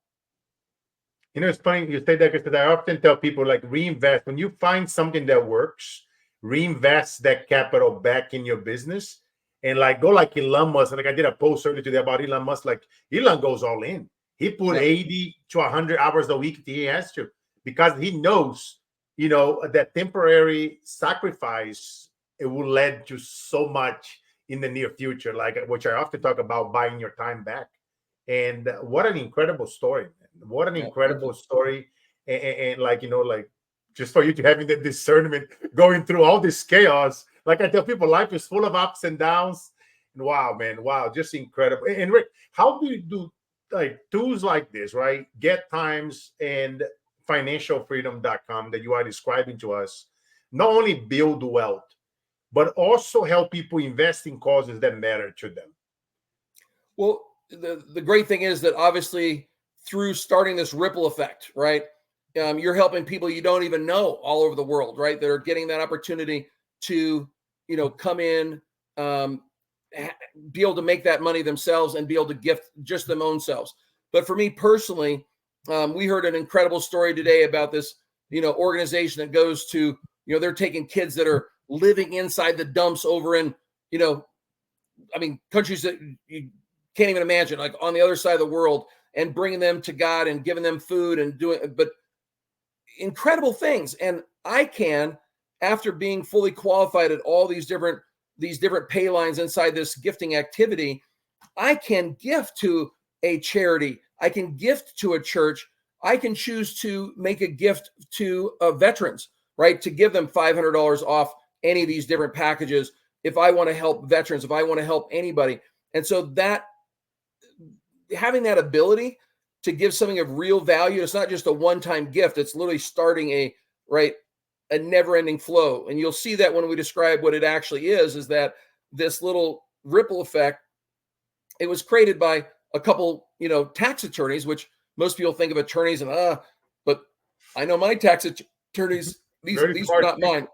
It's funny you say that, because I often tell people, like, reinvest. When you find something that works, reinvest that capital back in your business. And like, go like Elon Musk. Like, I did a post earlier today about Elon Musk. Like, Elon goes all in. He put 80 to 100 hours a week if he has to, because he knows, that temporary sacrifice, it will lead to so much in the near future, like, which I often talk about, buying your time back. And what an incredible story, man. What an incredible story. And like, just for you to having the discernment going through all this chaos. Like I tell people, life is full of ups and downs. And wow, man, wow, just incredible. And Rick, how do you do like tools like this, right? Get Times and financialfreedom.com that you are describing to us, not only build wealth, but also help people invest in causes that matter to them. Well, the great thing is that obviously through starting this ripple effect, right? You're helping people you don't even know all over the world, right? That are getting that opportunity to, come in, be able to make that money themselves and be able to gift just them own selves. But for me personally, we heard an incredible story today about this, organization that goes to, they're taking kids that are living inside the dumps over in, countries that you can't even imagine, like on the other side of the world, and bringing them to God and giving them food and but incredible things. And I can, after being fully qualified at all these different pay lines inside this gifting activity, I can gift to a charity. I can gift to a church. I can choose to make a gift to veterans, right? To give them $500 off any of these different packages. If I want to help veterans, if I want to help anybody. And so that having that ability to give something of real value, it's not just a one-time gift. It's literally starting a never-ending flow. And you'll see that when we describe what it actually is that this little ripple effect, it was created by a couple, tax attorneys, which most people think of attorneys and, but I know my tax attorneys, these are not mine.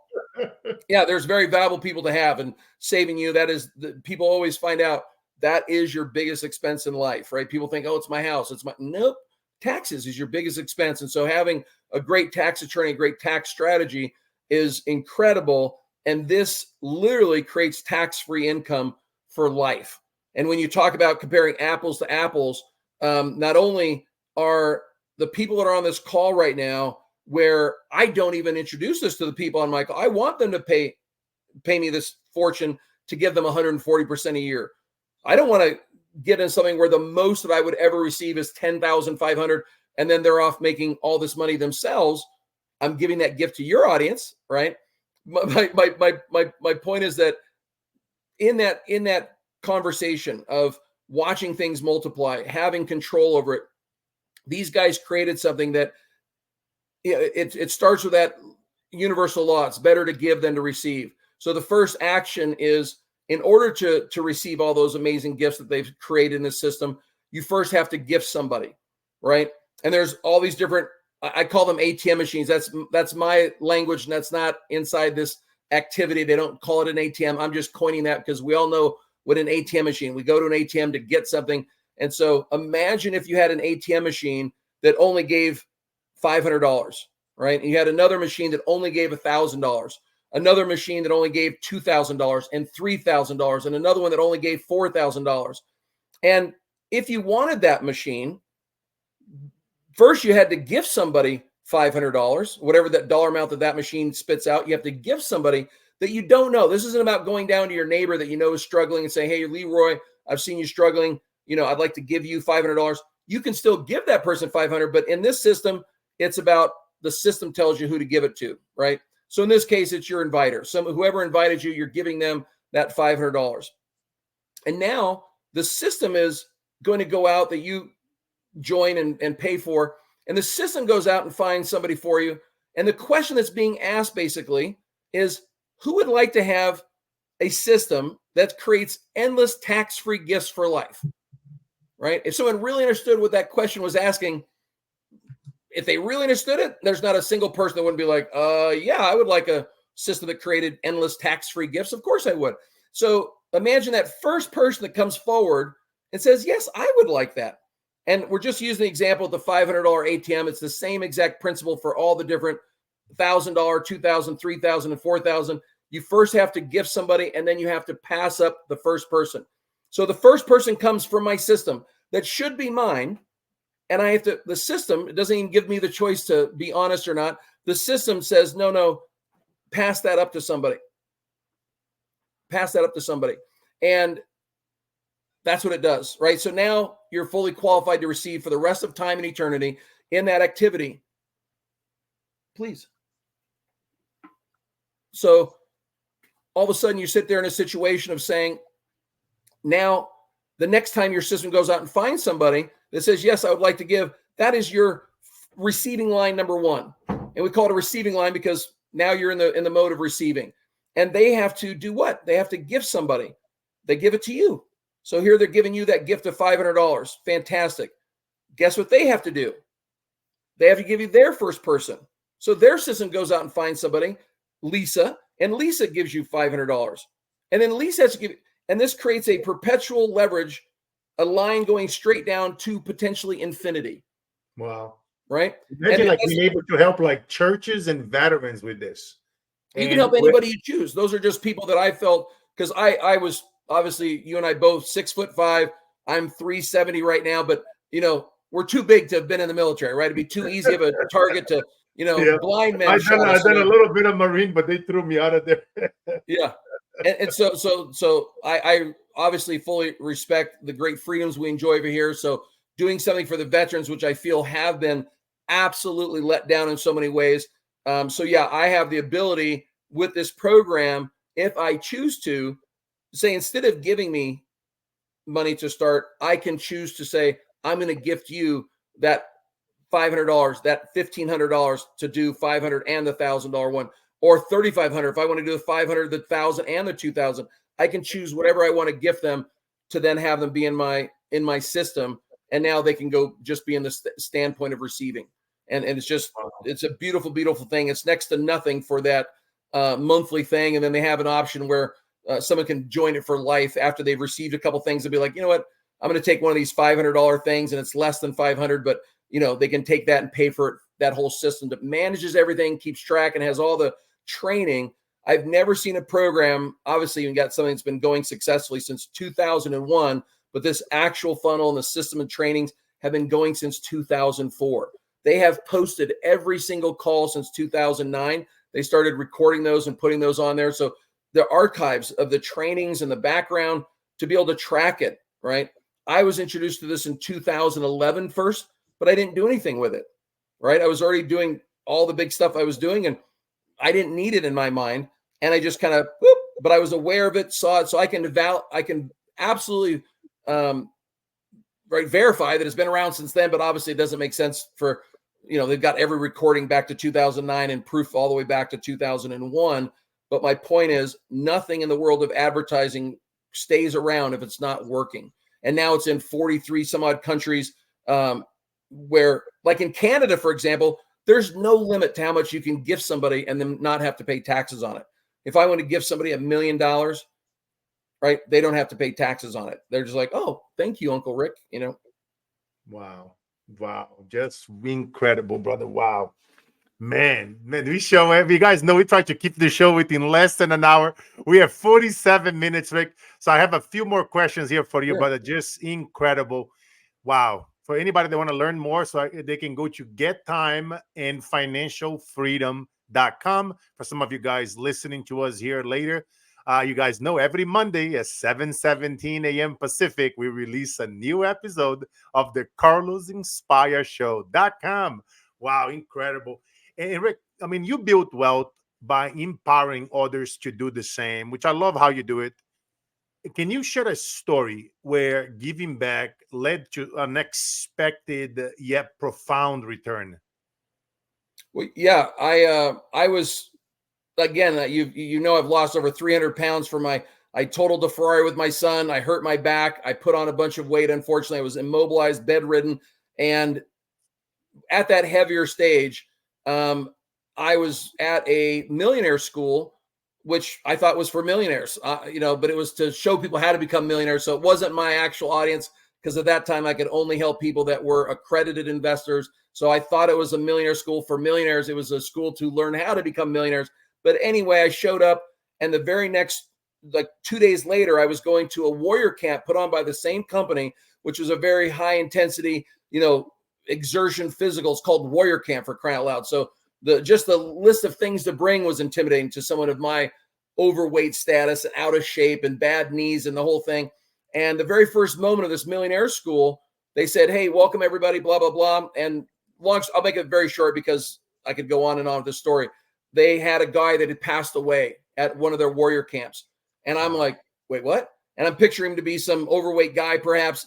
Yeah, there's very valuable people to have, and saving you, that is, people always find out that is your biggest expense in life, right? People think, oh, it's my house. Nope. Taxes is your biggest expense. And so having a great tax attorney, a great tax strategy is incredible. And this literally creates tax-free income for life. And when you talk about comparing apples to apples, not only are the people that are on this call right now, where I don't even introduce this to the people on my call, I want them to pay me this fortune to give them 140% a year. I don't want to get in something where the most that I would ever receive is $10,500, and then they're off making all this money themselves. I'm giving that gift to your audience, right? My point is that in that conversation of watching things multiply, having control over it, these guys created something that it starts with that universal law. It's better to give than to receive. So the first action is, in order to receive all those amazing gifts that they've created in this system, you first have to gift somebody, right? And there's all these different, I call them ATM machines. That's my language, and that's not inside this activity. They don't call it an ATM. I'm just coining that because we all know what an ATM machine. We go to an ATM to get something. And so imagine if you had an ATM machine that only gave $500, right? And you had another machine that only gave $1,000. Another machine that only gave $2,000 and $3,000, and another one that only gave $4,000. And if you wanted that machine, first you had to gift somebody $500, whatever that dollar amount that machine spits out. You have to gift somebody that you don't know. This isn't about going down to your neighbor that you know is struggling and saying, hey, Leroy, I've seen you struggling. I'd like to give you $500. You can still give that person $500, but in this system, it's about the system tells you who to give it to, right? So in this case, it's your inviter. Whoever invited you, you're giving them that $500. And now the system is going to go out that you join and pay for. And the system goes out and finds somebody for you. And the question that's being asked basically is, who would like to have a system that creates endless tax-free gifts for life, right? If someone really understood what that question was asking, if they really understood it, there's not a single person that wouldn't be like, yeah, I would like a system that created endless tax-free gifts. Of course I would. So imagine that first person that comes forward and says, yes, I would like that. And we're just using the example of the $500 ATM. It's the same exact principle for all the different $1,000, $2,000, $3,000, and $4,000. You first have to gift somebody, and then you have to pass up the first person. So the first person comes from my system that should be mine. And I have to, the system, it doesn't even give me the choice to be honest or not. The system says, no, pass that up to somebody. Pass that up to somebody. And that's what it does, right? So now you're fully qualified to receive for the rest of time and eternity in that activity. Please. So all of a sudden you sit there in a situation of saying, now the next time your system goes out and finds somebody that says, yes, I would like to give, that is your receiving line number one. And we call it a receiving line because now you're in the mode of receiving. and they have to do what? They have to give somebody. They give it to you. So here they're giving you that gift of $500. Fantastic. Guess what they have to do? They have to give you their first person. So their system goes out and finds somebody, Lisa, and Lisa gives you $500. And then Lisa has to give, and this creates a perpetual leverage, a line going straight down to potentially infinity. Wow. Right? Imagine like being able to help like churches and veterans with this. You can help anybody you choose. Those are just people that I felt, because I was obviously, you and I both 6'5". I'm 370 right now, but you know, we're too big to have been in the military, right? It'd be too easy of a target to, you know, yeah. Blind men. I've done a little bit of Marine, but they threw me out of there. Yeah. And so I obviously fully respect the great freedoms we enjoy over here. So doing something for the veterans, which I feel have been absolutely let down in so many ways. So yeah, I have the ability with this program, if I choose to, say, instead of giving me money to start, I can choose to say, I'm going to gift you that $500, that $1,500 to do 500 and the $1,000 one, or 3,500 if I want to do the 500, the 1,000, and the 2,000. I can choose whatever I want to gift them to then have them be in my system, and now they can go just be in the standpoint of receiving. And it's just, it's a beautiful, beautiful thing. It's next to nothing for that monthly thing, and then they have an option where someone can join it for life after they've received a couple things and be like, you know what, I'm going to take one of these $500 things, and it's less than 500, but you know, they can take that and pay for it. That whole system that manages everything, keeps track, and has all the training. I've never seen a program. Obviously, you got something that's been going successfully since 2001, but this actual funnel and the system and trainings have been going since 2004. They have posted every single call since 2009. They started recording those and putting those on there. So the archives of the trainings and the background to be able to track it, right? I was introduced to this in 2011 first, but I didn't do anything with it, right? I was already doing all the big stuff I was doing, and I didn't need it in my mind. And I just kind of, but I was aware of it, saw it. So I can absolutely right, verify that it's been around since then, but obviously it doesn't make sense for, you know, they've got every recording back to 2009 and proof all the way back to 2001. But my point is, nothing in the world of advertising stays around if it's not working. And now it's in 43 some odd countries, where, like in Canada, for example, there's no limit to how much you can gift somebody and then not have to pay taxes on it. If I want to give somebody $1 million, right, they don't have to pay taxes on it. They're just like, oh, thank you, Uncle Rick, you know. Wow. Just incredible, brother. Wow. Man, we show, if you guys know, we try to keep the show within less than an hour. We have 47 minutes, Rick. So I have a few more questions here for you, brother. Just incredible. Wow. For anybody that want to learn more, so they can go to gettimeandfinancialfreedom.com. For some of you guys listening to us here later, you guys know every Monday at 7:17 a.m. Pacific, we release a new episode of the CarlosInspireShow.com. Wow, incredible. And Rick, I mean, you built wealth by empowering others to do the same, which I love how you do it. Can you share a story where giving back led to unexpected yet profound return? Well, yeah, I was, again, you know, I've lost over 300 pounds from I totaled the Ferrari with my son. I hurt my back. I put on a bunch of weight. Unfortunately, I was immobilized, bedridden. And at that heavier stage, I was at a millionaire school, which I thought was for millionaires, you know, but it was to show people how to become millionaires. So it wasn't my actual audience, because at that time I could only help people that were accredited investors. So I thought it was a millionaire school for millionaires. It was a school to learn how to become millionaires. But anyway, I showed up, and the very next, like 2 days later, I was going to a warrior camp put on by the same company, which was a very high intensity, you know, exertion physical. It's called warrior camp, for crying out loud. So just the list of things to bring was intimidating to someone of my overweight status and out of shape and bad knees and the whole thing. And the very first moment of this millionaire school, they said, hey, welcome everybody, blah, blah, blah. And I'll make it very short because I could go on and on with this story. They had a guy that had passed away at one of their warrior camps. And I'm like, wait, what? And I'm picturing him to be some overweight guy, perhaps.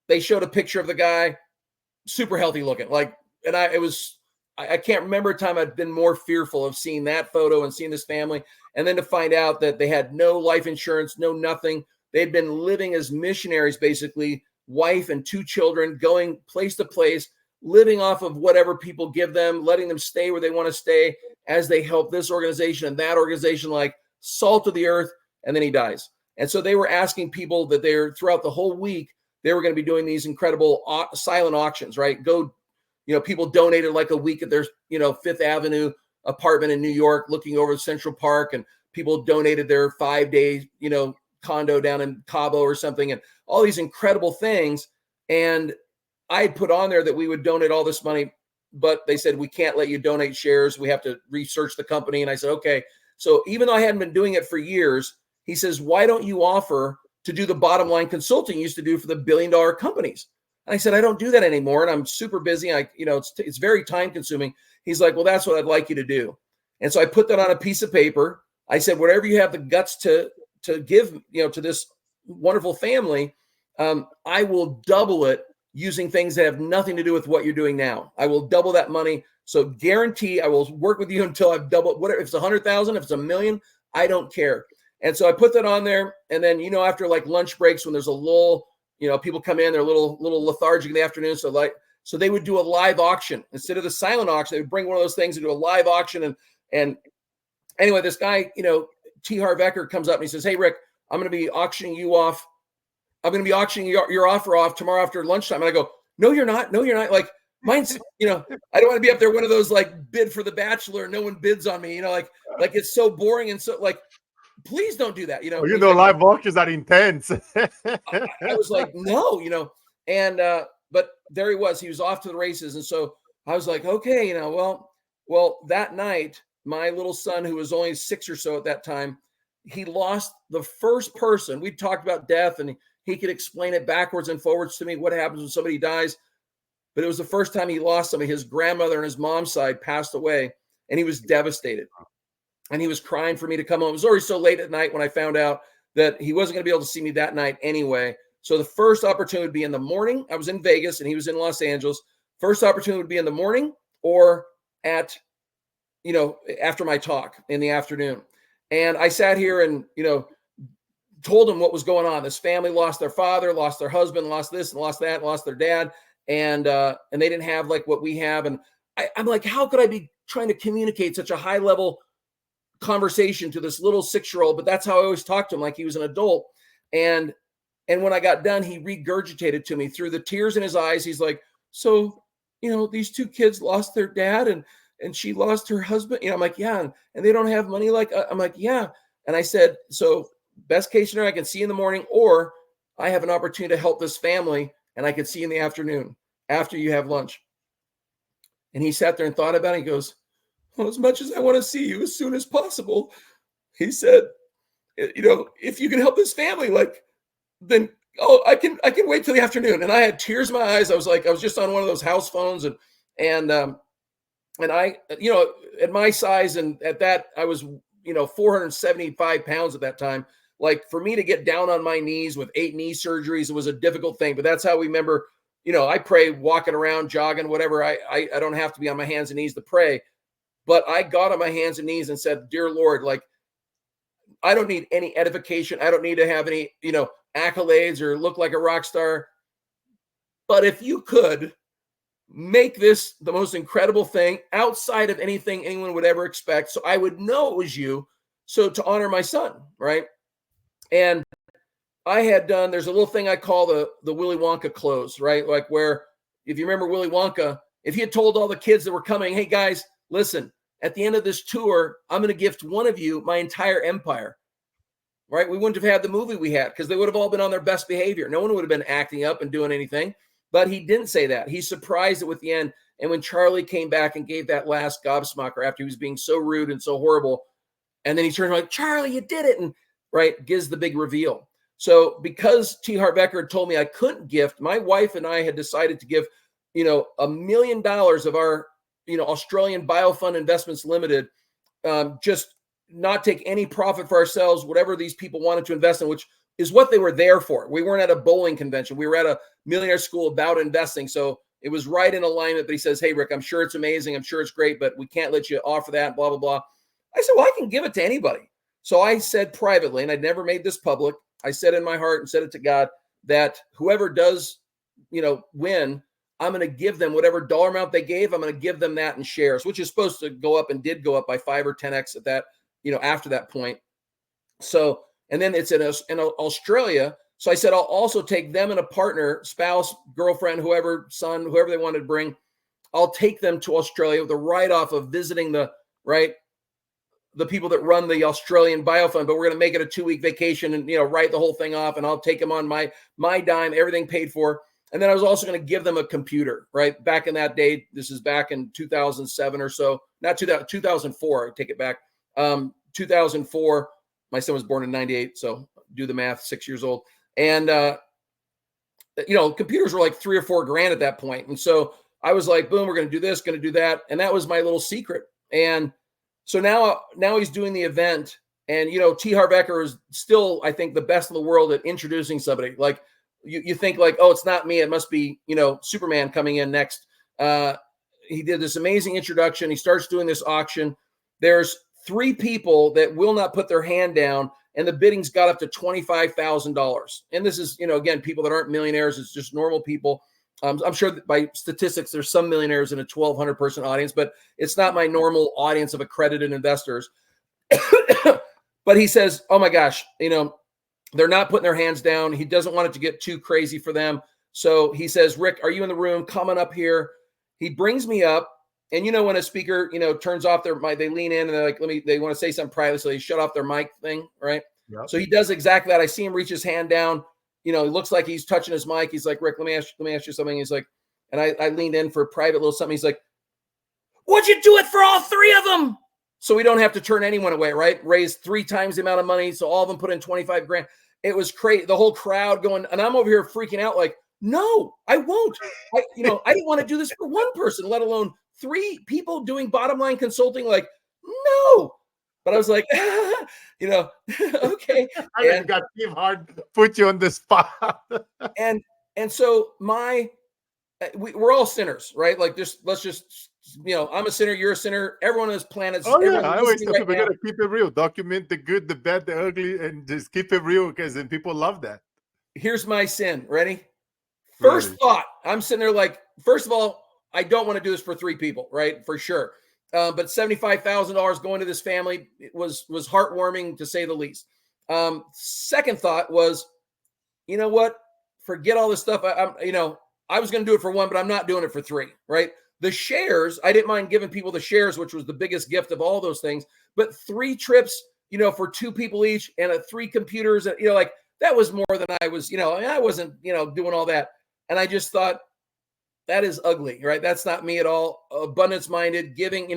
They showed a picture of the guy, super healthy looking. Like, and it was I can't remember a time I'd been more fearful of seeing that photo and seeing this family. And then to find out that they had no life insurance, no nothing. They'd been living as missionaries, basically, wife and 2 children, going place to place, living off of whatever people give them, letting them stay where they want to stay as they help this organization and that organization, like salt of the earth. And then he dies. And so they were asking people that they're throughout the whole week, they were going to be doing these incredible silent auctions, right? People donated like a week at their, Fifth Avenue apartment in New York, looking over Central Park, and people donated their 5-day, condo down in Cabo or something, and all these incredible things. And I had put on there that we would donate all this money, but they said, we can't let you donate shares. We have to research the company. And I said, okay. So even though I hadn't been doing it for years, he says, why don't you offer to do the bottom line consulting you used to do for the billion-dollar companies? And I said, I don't do that anymore. And I'm super busy. It's very time consuming. He's like, well, that's what I'd like you to do. And so I put that on a piece of paper. I said, whatever you have the guts to give, to this wonderful family, I will double it using things that have nothing to do with what you're doing now. I will double that money. So guarantee I will work with you until I've doubled whatever. If it's 100,000, if it's $1 million, I don't care. And so I put that on there. And then, after like lunch breaks, when there's a lull, people come in, they're a little lethargic in the afternoon. So they would do a live auction instead of the silent auction. They would bring one of those things and do a live auction. And anyway, this guy, T. Harv Eker comes up and he says, hey, Rick, I'm going to be auctioning you off. I'm going to be auctioning your offer off tomorrow after lunchtime. And I go, no, you're not. No, you're not. Like mine's, I don't want to be up there one of those like bid for the Bachelor. No one bids on me, like it's so boring. And so like, please don't do that. Live auctions are intense. I was like, no, and, but there he was off to the races. And so I was like, okay, well, that night, my little son, who was only 6 or so at that time, he lost the first person. We talked about death and he could explain it backwards and forwards to me, what happens when somebody dies. But it was the first time he lost somebody. His grandmother on his mom's side passed away, and he was devastated. And he was crying for me to come home. It was already so late at night when I found out that he wasn't going to be able to see me that night anyway. So the first opportunity would be in the morning. I was in Vegas and he was in Los Angeles. First opportunity would be in the morning or at, after my talk in the afternoon. And I sat here and, told him what was going on. This family lost their father, lost their husband, lost this and lost that, lost their dad. And they didn't have like what we have. And I'm like, how could I be trying to communicate such a high level conversation to this little 6-year-old? But that's how I always talked to him, like he was an adult. And when I got done, he regurgitated to me through the tears in his eyes. He's like, so, these 2 kids lost their dad and she lost her husband. I'm like, yeah. And they don't have money. I'm like, yeah. And I said, so best case scenario, I can see you in the morning, or I have an opportunity to help this family and I can see you in the afternoon after you have lunch. And he sat there and thought about it. He goes, well, as much as I want to see you as soon as possible, he said, if you can help this family, then I can wait till the afternoon. And I had tears in my eyes. I was just on one of those house phones and I, at my size and at that, I was, 475 pounds at that time. Like for me to get down on my knees with 8 knee surgeries, it was a difficult thing, but that's how we remember, I pray walking around, jogging, whatever. I don't have to be on my hands and knees to pray. But I got on my hands and knees and said, dear Lord, I don't need any edification. I don't need to have any, accolades or look like a rock star. But if you could make this the most incredible thing outside of anything anyone would ever expect, so I would know it was you. So to honor my son, right? And I had done, there's a little thing I call the Willy Wonka close, right? Like where, if you remember Willy Wonka, if he had told all the kids that were coming, hey guys, listen, at the end of this tour, I'm going to gift one of you my entire empire, right? We wouldn't have had the movie we had because they would have all been on their best behavior. No one would have been acting up and doing anything, but he didn't say that. He surprised it with the end. And when Charlie came back and gave that last gobsmacker after he was being so rude and so horrible, and then he turned like, Charlie, you did it. And right, gives the big reveal. So because T. Harv Eker had told me I couldn't gift, my wife and I had decided to give, $1 million of our, Australian Biofund Investments Limited, just not take any profit for ourselves, whatever these people wanted to invest in, which is what they were there for. We weren't at a bowling convention. We were at a millionaire school about investing. So It was right in alignment, but he says, hey, Rick, I'm sure it's amazing. I'm sure it's great, but we can't let you offer that, blah, blah, blah. I said, well, I can give it to anybody. So I said privately, and I'd never made this public, I said in my heart and said it to God, that whoever does, win, I'm going to give them whatever dollar amount they gave. I'm going to give them that in shares, which is supposed to go up and did go up by 5 or 10x at that, after that point. So, and then it's in Australia. So I said, I'll also take them and a partner, spouse, girlfriend, whoever, son, whoever they wanted to bring. I'll take them to Australia with a write-off of visiting the people that run the Australian biofund, but we're going to make it a 2-week vacation and, write the whole thing off, and I'll take them on my dime, everything paid for. And then I was also going to give them a computer, right? Back in that day, this is back in 2007 or so, not 2004, I take it back. 2004, my son was born in 98. So do the math, 6 years old. And, computers were like $3 or $4 grand at that point. And so I was like, boom, we're going to do this, going to do that. And that was my little secret. And so now he's doing the event, and, T. Harv Eker is still, I think, the best in the world at introducing somebody. Like you think like, oh, it's not me. It must be, Superman coming in next. He did this amazing introduction. He starts doing this auction. There's 3 people that will not put their hand down, and the bidding's got up to $25,000. And this is, again, people that aren't millionaires. It's just normal people. I'm sure that by statistics, there's some millionaires in a 1,200 person audience, but it's not my normal audience of accredited investors. But he says, oh my gosh, they're not putting their hands down. He doesn't want it to get too crazy for them. So he says, Rick, are you in the room? Coming up here. He brings me up. And when a speaker, turns off their mic, they lean in and they're like, they want to say something private. So they shut off their mic thing. Right. Yep. So he does exactly that. I see him reach his hand down. He looks like he's touching his mic. He's like, Rick, let me ask you something. He's like, and I leaned in for a private little something. He's like, would you do it for all 3 of them? So we don't have to turn anyone away, right? Raise 3 times the amount of money. So all of them put in 25 grand. It was crazy. The whole crowd going, and I'm over here freaking out like, no, I won't. I didn't want to do this for one person, let alone 3 people doing bottom line consulting. Like, no. But I was like, okay. I got Steve hard put you on the spot. and so we're all sinners, right? Like, let's just, I'm a sinner, you're a sinner. Everyone on this planet. Oh yeah, I always tell people, gotta keep it real. Document the good, the bad, the ugly, and just keep it real, because then people love that. Here's my sin. Ready? First thought. I'm sitting there like, first of all, I don't want to do this for 3 people, right? For sure. But $75,000 going to this family was heartwarming, to say the least. Second thought was, you know what? Forget all this stuff. I was going to do it for 1, but I'm not doing it for 3, right? The shares, I didn't mind giving people the shares, which was the biggest gift of all those things. But 3 trips, for 2 people each, and 3 computers, like that was more than I was, I wasn't, doing all that. And I just thought, that is ugly, right? That's not me at all. Abundance minded, giving,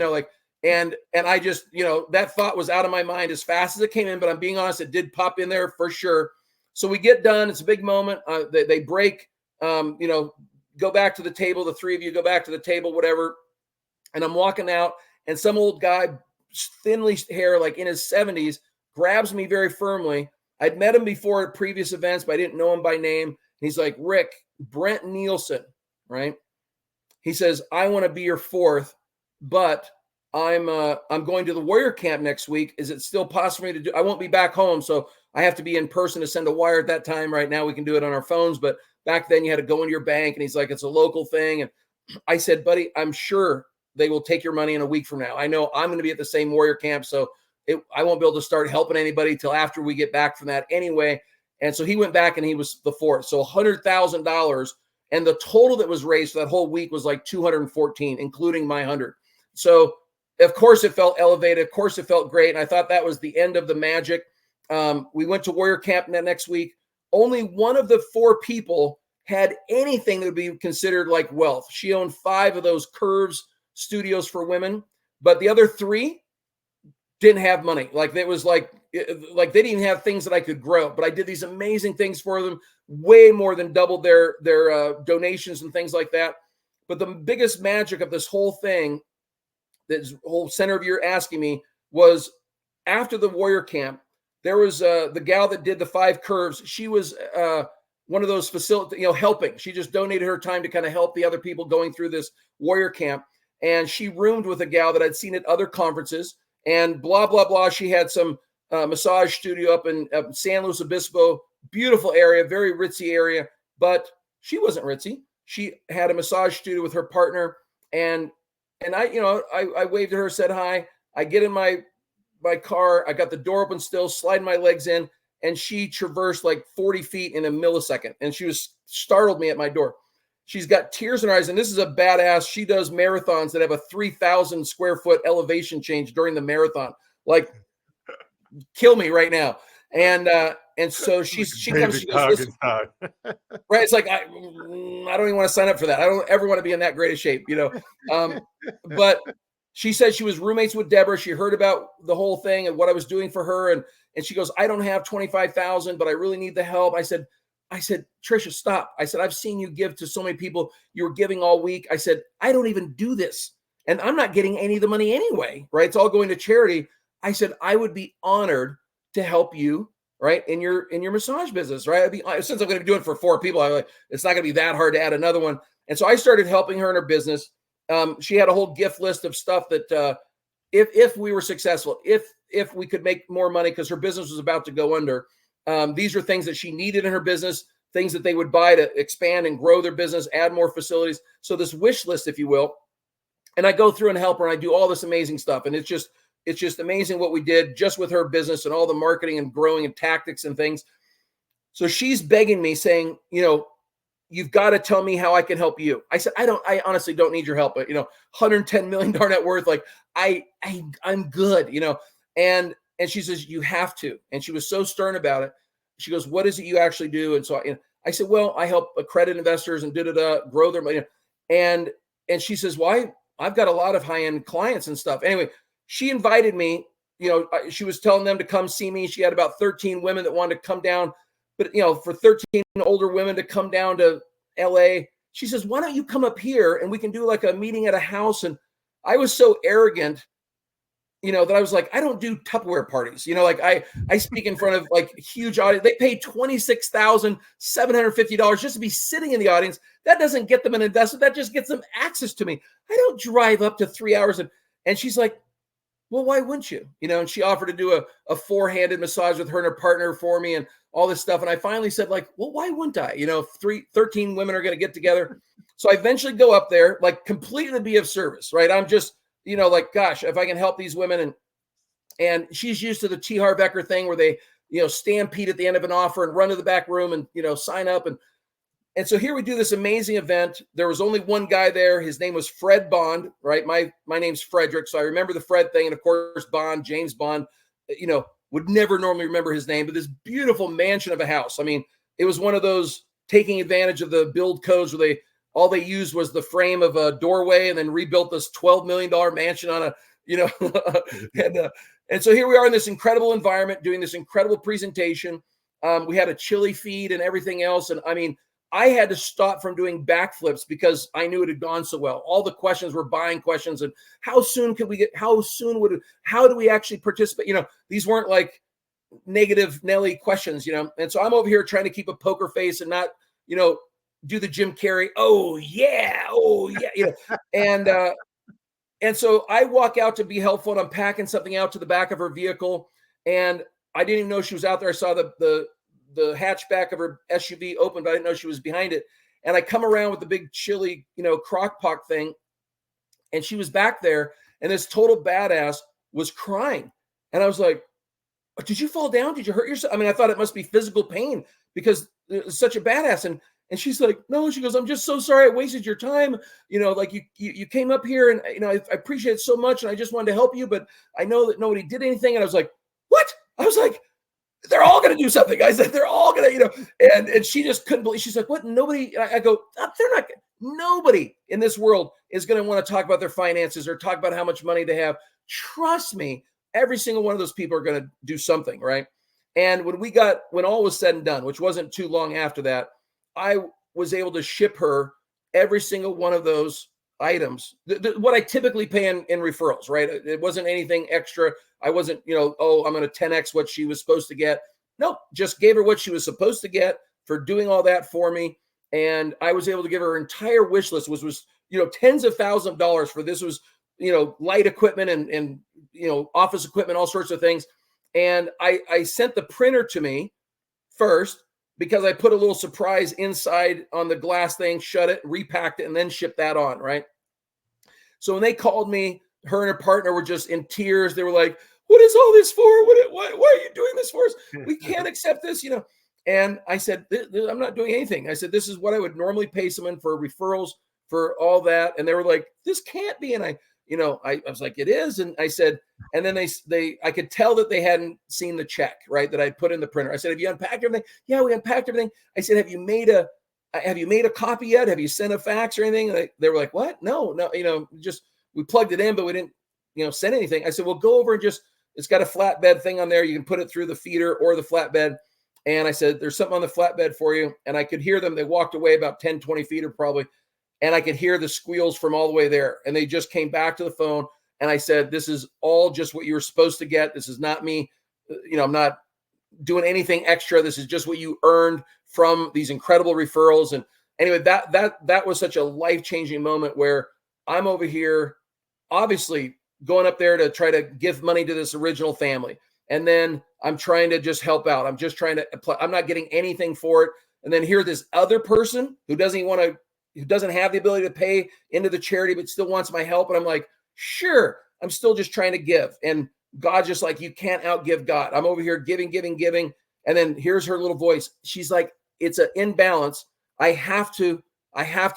and I just, that thought was out of my mind as fast as it came in. But I'm being honest, it did pop in there for sure. So we get done. It's a big moment. They break, go back to the table. The 3 of you go back to the table, whatever. And I'm walking out, and some old guy, thinly hair, like in his 70s, grabs me very firmly. I'd met him before at previous events, but I didn't know him by name. And he's like, Rick, Brent Nielsen, right? He says, I want to be your 4th, but I'm going to the warrior camp next week. Is it still possible for me to do? I won't be back home, so I have to be in person to send a wire at that time. Right now we can do it on our phones, but back then you had to go into your bank. And he's like, it's a local thing. And I said, buddy, I'm sure they will take your money in a week from now. I know I'm going to be at the same warrior camp, so I won't be able to start helping anybody till after we get back from that anyway. And so he went back and he was the 4th. So $100,000. And the total that was raised for that whole week was like 214, including my 100. So of course it felt elevated. Of course it felt great. And I thought that was the end of the magic. We went to warrior camp next week. Only one of the 4 people had anything that would be considered like wealth. She owned 5 of those Curves studios for women, but the other 3 didn't have money. Like it was like they didn't even have things that I could grow, but I did these amazing things for them, way more than doubled their donations and things like that. But the biggest magic of this whole thing, this whole center of you're asking me, was after the warrior camp, there was the gal that did the 5 curves. She was one of those facility, helping. She just donated her time to kind of help the other people going through this warrior camp. And she roomed with a gal that I'd seen at other conferences, and blah, blah, blah. She had some massage studio up in San Luis Obispo, beautiful area, very ritzy area, but she wasn't ritzy. She had a massage studio with her partner, and I waved at her, said hi. I get in my car, I got the door open still, sliding my legs in, and she traversed like 40 feet in a millisecond, and she startled me at my door. She's got tears in her eyes, and this is a badass. She does marathons that have a 3,000 square foot elevation change during the marathon. Like, kill me right now. And so she comes, she goes, listen, right? It's like, I don't even want to sign up for that. I don't ever want to be in that great of shape, but she said she was roommates with Deborah. She heard about the whole thing and what I was doing for her. And she goes, I don't have 25,000, but I really need the help. I said, Trisha, stop. I said, I've seen you give to so many people. You were giving all week. I said, I don't even do this, and I'm not getting any of the money anyway, right? It's all going to charity. I said, I would be honored to help you, right, in your massage business, right? Since I'm going to be doing it for 4 people, it's not going to be that hard to add another one. And so I started helping her in her business. She had a whole gift list of stuff that if we were successful, if we could make more money, because her business was about to go under, these are things that she needed in her business, things that they would buy to expand and grow their business, add more facilities. So this wish list, if you will. And I go through and help her, and I do all this amazing stuff. And it's just amazing what we did just with her business and all the marketing and growing and tactics and things. So she's begging me, saying, you've got to tell me how I can help you. I said, I honestly don't need your help, but $110 million net worth. Like I'm good, and she says, you have to. And she was so stern about it. She goes, what is it you actually do? And so I said, well, I help accredited investors and grow their money. And she says, well, I've got a lot of high-end clients and stuff. Anyway, she invited me, she was telling them to come see me. She had about 13 women that wanted to come down, but for 13 older women to come down to LA, she says, why don't you come up here and we can do like a meeting at a house? And I was so arrogant, that I was like, I don't do Tupperware parties. Like I speak in front of like huge audience. They pay $26,750 just to be sitting in the audience. That doesn't get them an investment. That just gets them access to me. I don't drive up to 3 hours. And she's like, well, why wouldn't you? And she offered to do a 4-handed massage with her and her partner for me and all this stuff. And I finally said, like, well, why wouldn't I? 13 women are going to get together. So I eventually go up there, like completely be of service, right? I'm just, like, gosh, if I can help these women. And she's used to the T. Harv Eker thing where they, stampede at the end of an offer and run to the back room and, sign up. And so here we do this amazing event. There was only one guy there. His name was Fred Bond, right? My name's Frederick. So I remember the Fred thing. And of course, Bond, James Bond, would never normally remember his name, but this beautiful mansion of a house. I mean, it was one of those taking advantage of the build codes where all they used was the frame of a doorway and then rebuilt this $12 million mansion on and so here we are in this incredible environment doing this incredible presentation. We had a chili feed and everything else. And I mean, I had to stop from doing backflips because I knew it had gone so well. All the questions were buying questions and how do we actually participate? These weren't like negative Nelly questions, And so I'm over here trying to keep a poker face and not, do the Jim Carrey. Oh yeah. And so I walk out to be helpful and I'm packing something out to the back of her vehicle. And I didn't even know she was out there. I saw the hatchback of her SUV open, but I didn't know she was behind it. And I come around with the big chili, crock pot thing. And she was back there and this total badass was crying. And I was like, did you fall down? Did you hurt yourself? I mean, I thought it must be physical pain because it's such a badass. And she's like, no, she goes, I'm just so sorry I wasted your time. Like you came up here and, I appreciate it so much. And I just wanted to help you, but I know that nobody did anything. And I was like, what? I was like, they're all going to do something. I said, they're all going to, and she just couldn't believe. She's like, what? Nobody. I go, they're not. Nobody in this world is going to want to talk about their finances or talk about how much money they have. Trust me, every single one of those people are going to do something, right? And when all was said and done, which wasn't too long after that, I was able to ship her every single one of those items, what I typically pay in referrals, right? It wasn't anything extra. I wasn't, I'm going to 10X what she was supposed to get. Nope, just gave her what she was supposed to get, for doing all that for me. And I was able to give her entire wish list, was tens of thousands of dollars for this, was light equipment and office equipment, all sorts of things. And I sent the printer to me first, because I put a little surprise inside on the glass thing, shut it, repacked it, and then shipped that on, right? So when they called me, her and her partner were just in tears. They were like, "What is all this for? Why are you doing this for us? We can't accept this, And I said, "I'm not doing anything." I said, "This is what I would normally pay someone for referrals, for all that." And they were like, "This can't be." And I was like, "It is." And I said, and then I could tell that they hadn't seen the check, right, that I put in the printer. I said, "Have you unpacked everything?" "Yeah, we unpacked everything." I said, have you made a copy yet? Have you sent a fax or anything?" And they were like, "What? No, just we plugged it in, but we didn't, send anything." I said, "Well, go over and it's got a flatbed thing on there. You can put it through the feeder or the flatbed." And I said, "There's something on the flatbed for you." And I could hear them. They walked away about 10, 20 feet or probably. And I could hear the squeals from all the way there. And they just came back to the phone. And I said, "This is all just what you were supposed to get. This is not me. I'm not doing anything extra. This is just what you earned from these incredible referrals." And anyway, that was such a life-changing moment where I'm over here, obviously going up there to try to give money to this original family. And then I'm trying to just help out. I'm just trying to apply. I'm not getting anything for it. And then here, this other person who doesn't have the ability to pay into the charity, but still wants my help. And I'm like, sure, I'm still just trying to give. And God's just like, you can't outgive God. I'm over here giving. And then here's her little voice. She's like, "It's an imbalance. I have to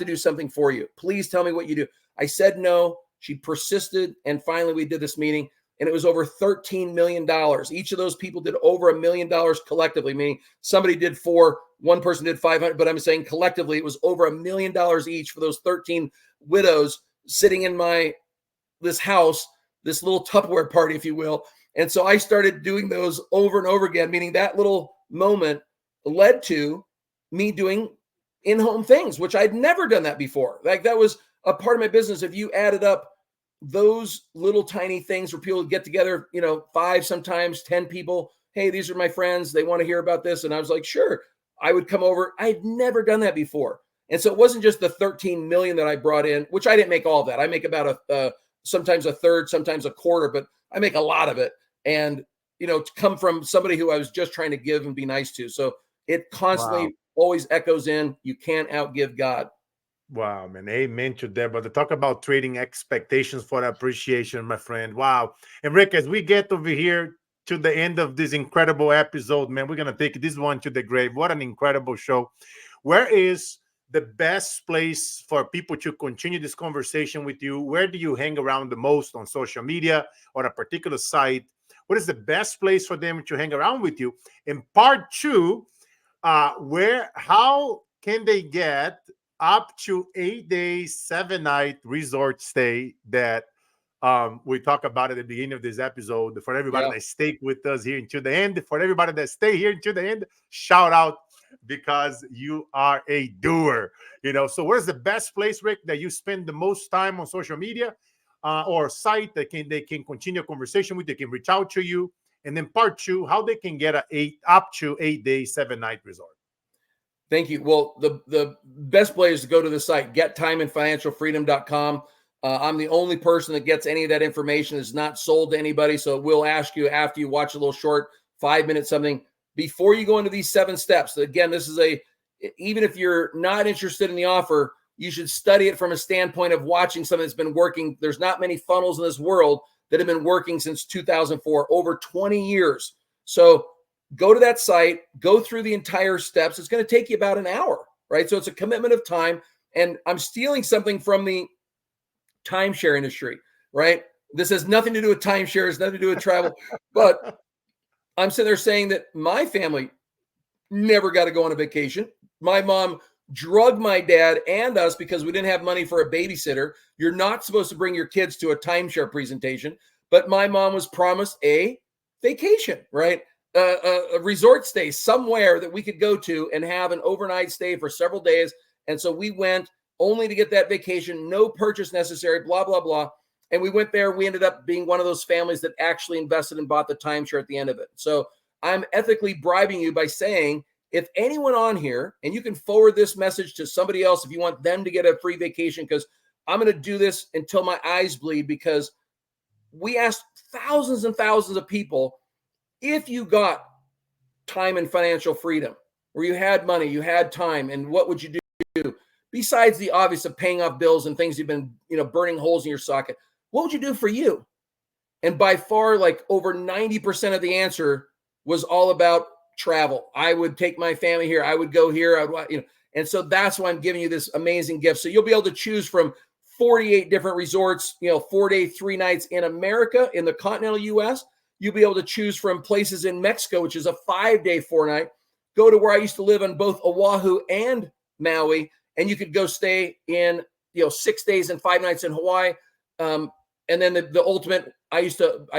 do something for you. Please tell me what you do." I said no. She persisted. And finally we did this meeting, and it was over $13 million. Each of those people did over $1 million collectively, meaning somebody did 4, one person did 500, but I'm saying collectively it was over $1 million each for those 13 widows sitting in this house, this little Tupperware party, if you will. And so I started doing those over and over again, meaning that little moment led to me doing in-home things, which I'd never done that before. Like, that was a part of my business. If you added up those little tiny things where people get together, 5, sometimes 10 people, "Hey, these are my friends. They want to hear about this." And I was like, sure, I would come over. I'd never done that before. And so it wasn't just the 13 million that I brought in, which I didn't make all of that. I make about sometimes a third, sometimes a quarter, but I make a lot of it. And, to come from somebody who I was just trying to give and be nice to. So it constantly always echoes in, you can't outgive God. Wow, man. Amen to that. But to talk about trading expectations for appreciation, my friend. Wow. And Rick, as we get over here to the end of this incredible episode, man, we're going to take this one to the grave. What an incredible show. Where is the best place for people to continue this conversation with you? Where do you hang around the most, on social media or a particular site? What is the best place for them to hang around with you? And part 2, how can they get up to 8 days, 7-night resort stay that we talk about at the beginning of this episode? For everybody that stayed with us here until the end, for everybody that stay here until the end, shout out, because you are a doer. So where's the best place, Rick, that you spend the most time on social media or site that they can continue a conversation with, they can reach out to you? And then part 2, how they can get up to 8 days, 7-night resort. Thank you. Well, the best place is to go to the site, gettimeandfinancialfreedom.com. I'm the only person that gets any of that information. It's not sold to anybody. So we'll ask you, after you watch a little short 5-minute something, before you go into these 7 steps. Again, this is even if you're not interested in the offer, you should study it from a standpoint of watching something that's been working. There's not many funnels in this world that have been working since 2004, over 20 years. So go to that site, go through the entire steps. It's going to take you about an hour, right? So it's a commitment of time. And I'm stealing something from the timeshare industry, right? This has nothing to do with timeshare, it's nothing to do with travel. But I'm sitting there saying that my family never got to go on a vacation. My mom drugged my dad and us because we didn't have money for a babysitter. You're not supposed to bring your kids to a timeshare presentation, but my mom was promised a vacation, right? A resort stay somewhere that we could go to and have an overnight stay for several days. And so we went only to get that vacation, no purchase necessary, blah, blah, blah. And we went there. We ended up being one of those families that actually invested and bought the timeshare at the end of it. So I'm ethically bribing you by saying, if anyone on here, and you can forward this message to somebody else if you want them to get a free vacation, because I'm going to do this until my eyes bleed, because we asked thousands and thousands of people, if you got time and financial freedom, where you had money, you had time, and what would you do? Besides the obvious of paying off bills and things you've been, burning holes in your socket, what would you do for you? And by far, like over 90% of the answer was all about travel. I would take my family here. I would go here. And so that's why I'm giving you this amazing gift. So you'll be able to choose from 48 different resorts, 4 days, 3 nights in America, in the continental US. You'll be able to choose from places in Mexico, which is a 5-day, 4-night. Go to where I used to live on both Oahu and Maui, and you could go stay in, 6 days and 5 nights in Hawaii. And then the ultimate, I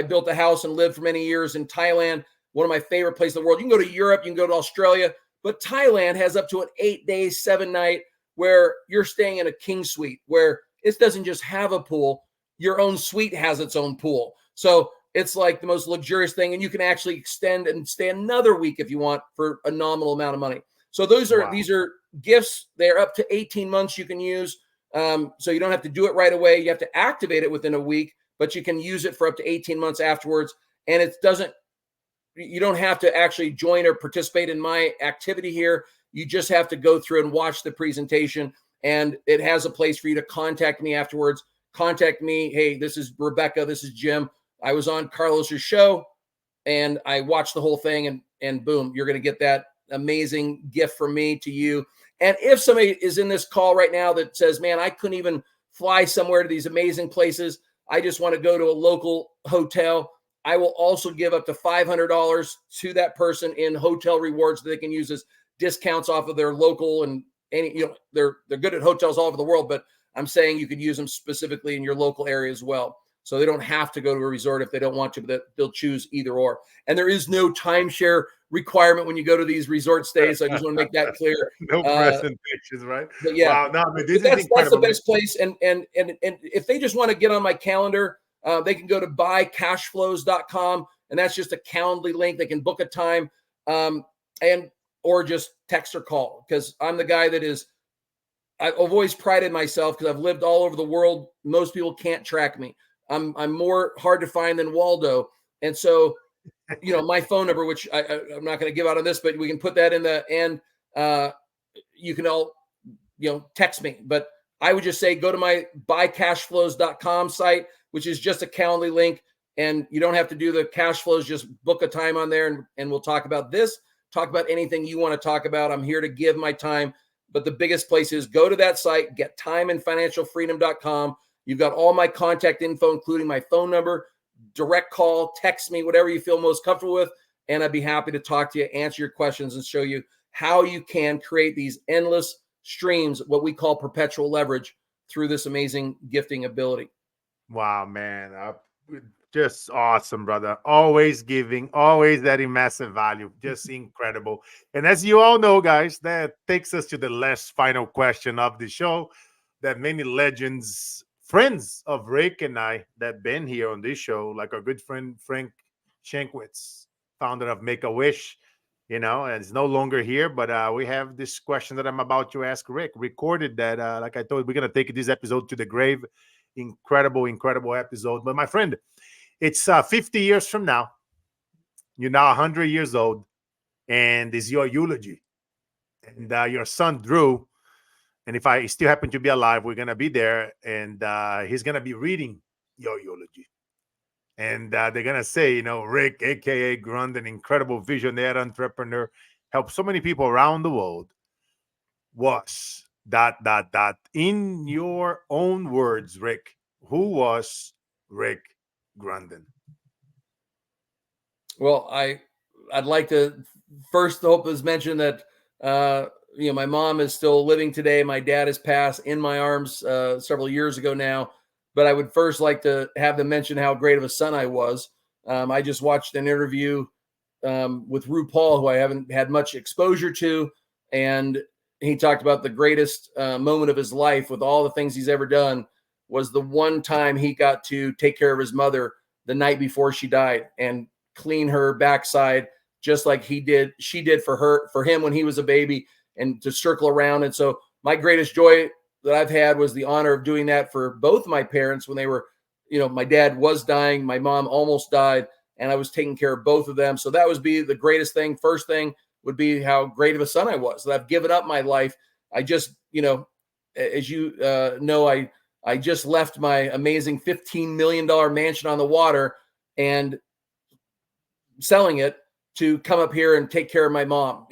built a house and lived for many years in Thailand, one of my favorite places in the world. You can go to Europe, you can go to Australia, but Thailand has up to an 8-day, 7-night where you're staying in a king suite, where it doesn't just have a pool, your own suite has its own pool. So it's like the most luxurious thing, and you can actually extend and stay another week if you want for a nominal amount of money. So these are gifts. They're up to 18 months you can use. So you don't have to do it right away. You have to activate it within a week, but you can use it for up to 18 months afterwards. And you don't have to actually join or participate in my activity here. You just have to go through and watch the presentation, and it has a place for you to contact me afterwards. Contact me. Hey, this is Rebecca. This is Jim. I was on Carlos's show and I watched the whole thing, and boom, you're going to get that amazing gift from me to you. And if somebody is in this call right now that says, man, I couldn't even fly somewhere to these amazing places, I just want to go to a local hotel, I will also give up to $500 to that person in hotel rewards that they can use as discounts off of their local, and they're good at hotels all over the world, but I'm saying you could use them specifically in your local area as well. So they don't have to go to a resort if they don't want to, but they'll choose either or. And there is no timeshare requirement when you go to these resort stays. So I just want to make that clear. No presentations, right? But yeah, wow, no, but this that's the best man. place. And if they just want to get on my calendar, they can go to buycashflows.com, and that's just a Calendly link. They can book a time, or just text or call, because I'm the guy I've always prided myself, because I've lived all over the world. Most people can't track me. I'm more hard to find than Waldo. And so, my phone number, which I'm not going to give out on this, but we can put that in the end. You can all, text me. But I would just say go to my buycashflows.com site, which is just a Calendly link. And you don't have to do the cash flows. Just book a time on there, and we'll talk about this, talk about anything you want to talk about. I'm here to give my time. But the biggest place is go to that site, get timeandfinancialfreedom.com. You've got all my contact info, including my phone number, direct call, text me, whatever you feel most comfortable with. And I'd be happy to talk to you, answer your questions, and show you how you can create these endless streams, what we call perpetual leverage, through this amazing gifting ability. Wow, man. Just awesome, brother. Always giving, always adding massive value. Just incredible. And as you all know, guys, that takes us to the last final question of the show that many legends, friends of Rick and I, that been here on this show, like our good friend Frank Shankwitz, founder of Make-A-Wish, and it's no longer here, but we have this question that I'm about to ask Rick, recorded that, like I told, we're going to take this episode to the grave. Incredible episode. But my friend, it's 50 years from now. You're now 100 years old, and it's your eulogy. And your son, Drew, and if I still happen to be alive, we're going to be there, and he's going to be reading your eulogy. And they're going to say, Rick, a.k.a. Grunden, incredible visionary entrepreneur, helped so many people around the world, was ... In your own words, Rick, who was Rick Grunden? Well, I'd like to first hope is mentioned that my mom is still living today. My dad has passed in my arms several years ago now. But I would first like to have them mention how great of a son I was. I just watched an interview with RuPaul, who I haven't had much exposure to, and he talked about the greatest moment of his life, with all the things he's ever done, was the one time he got to take care of his mother the night before she died and clean her backside just like she did for him when he was a baby, and to circle around. And so my greatest joy that I've had was the honor of doing that for both my parents when they were, my dad was dying, my mom almost died, and I was taking care of both of them. So that would be the greatest thing. First thing would be how great of a son I was, that I've given up my life. I just, as you know, I just left my amazing $15 million mansion on the water and selling it to come up here and take care of my mom,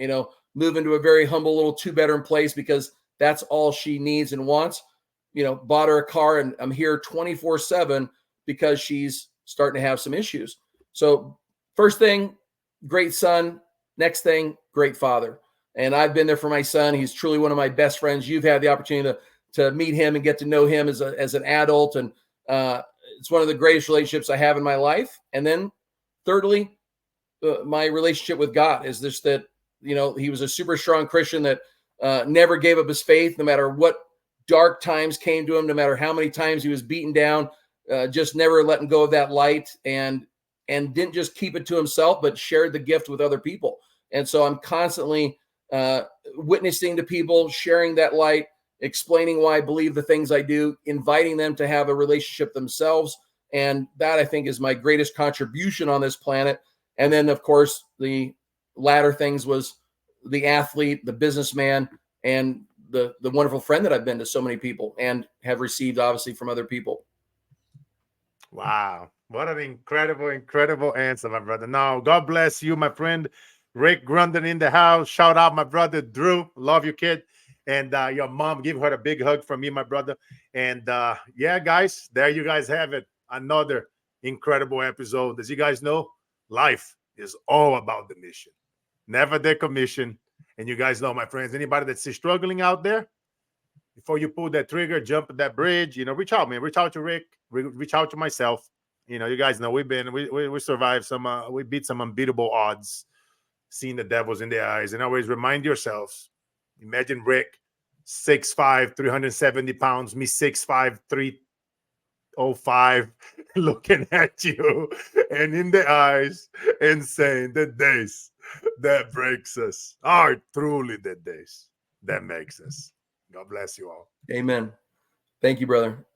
move into a very humble little 2-bedroom place because that's all she needs and wants. Bought her a car, and I'm here 24/7 because she's starting to have some issues. So first thing, great son. Next thing, great father. And I've been there for my son. He's truly one of my best friends. You've had the opportunity to meet him and get to know him as an adult. And it's one of the greatest relationships I have in my life. And then thirdly, my relationship with God is this, that, he was a super strong Christian that never gave up his faith, no matter what dark times came to him, no matter how many times he was beaten down, just never letting go of that light, and didn't just keep it to himself, but shared the gift with other people. And so I'm constantly witnessing to people, sharing that light, explaining why I believe the things I do, inviting them to have a relationship themselves. And that, I think, is my greatest contribution on this planet. And then, of course, the latter things was the athlete, the businessman, and the wonderful friend that I've been to so many people and have received, obviously, from other people. Wow. What an incredible answer, my brother. Now, God bless you, my friend. Rick Grunden in the house. Shout out my brother, Drew. Love you, kid. And your mom, give her a big hug from me, my brother. And yeah, guys, there you guys have it. Another incredible episode. As you guys know, life is all about the mission, never the commission. And you guys know, my friends, anybody that's struggling out there, before you pull that trigger, jump at that bridge, reach out, man. Reach out to Rick. Reach out to myself. You guys know we survived some, we beat some unbeatable odds, seeing the devils in the eyes. And always remind yourselves, imagine Rick, 6'5", 370 pounds, me 6'5", 305, looking at you and in the eyes and saying, the days that breaks us are truly the days that makes us. God bless you all. Amen. Thank you, brother.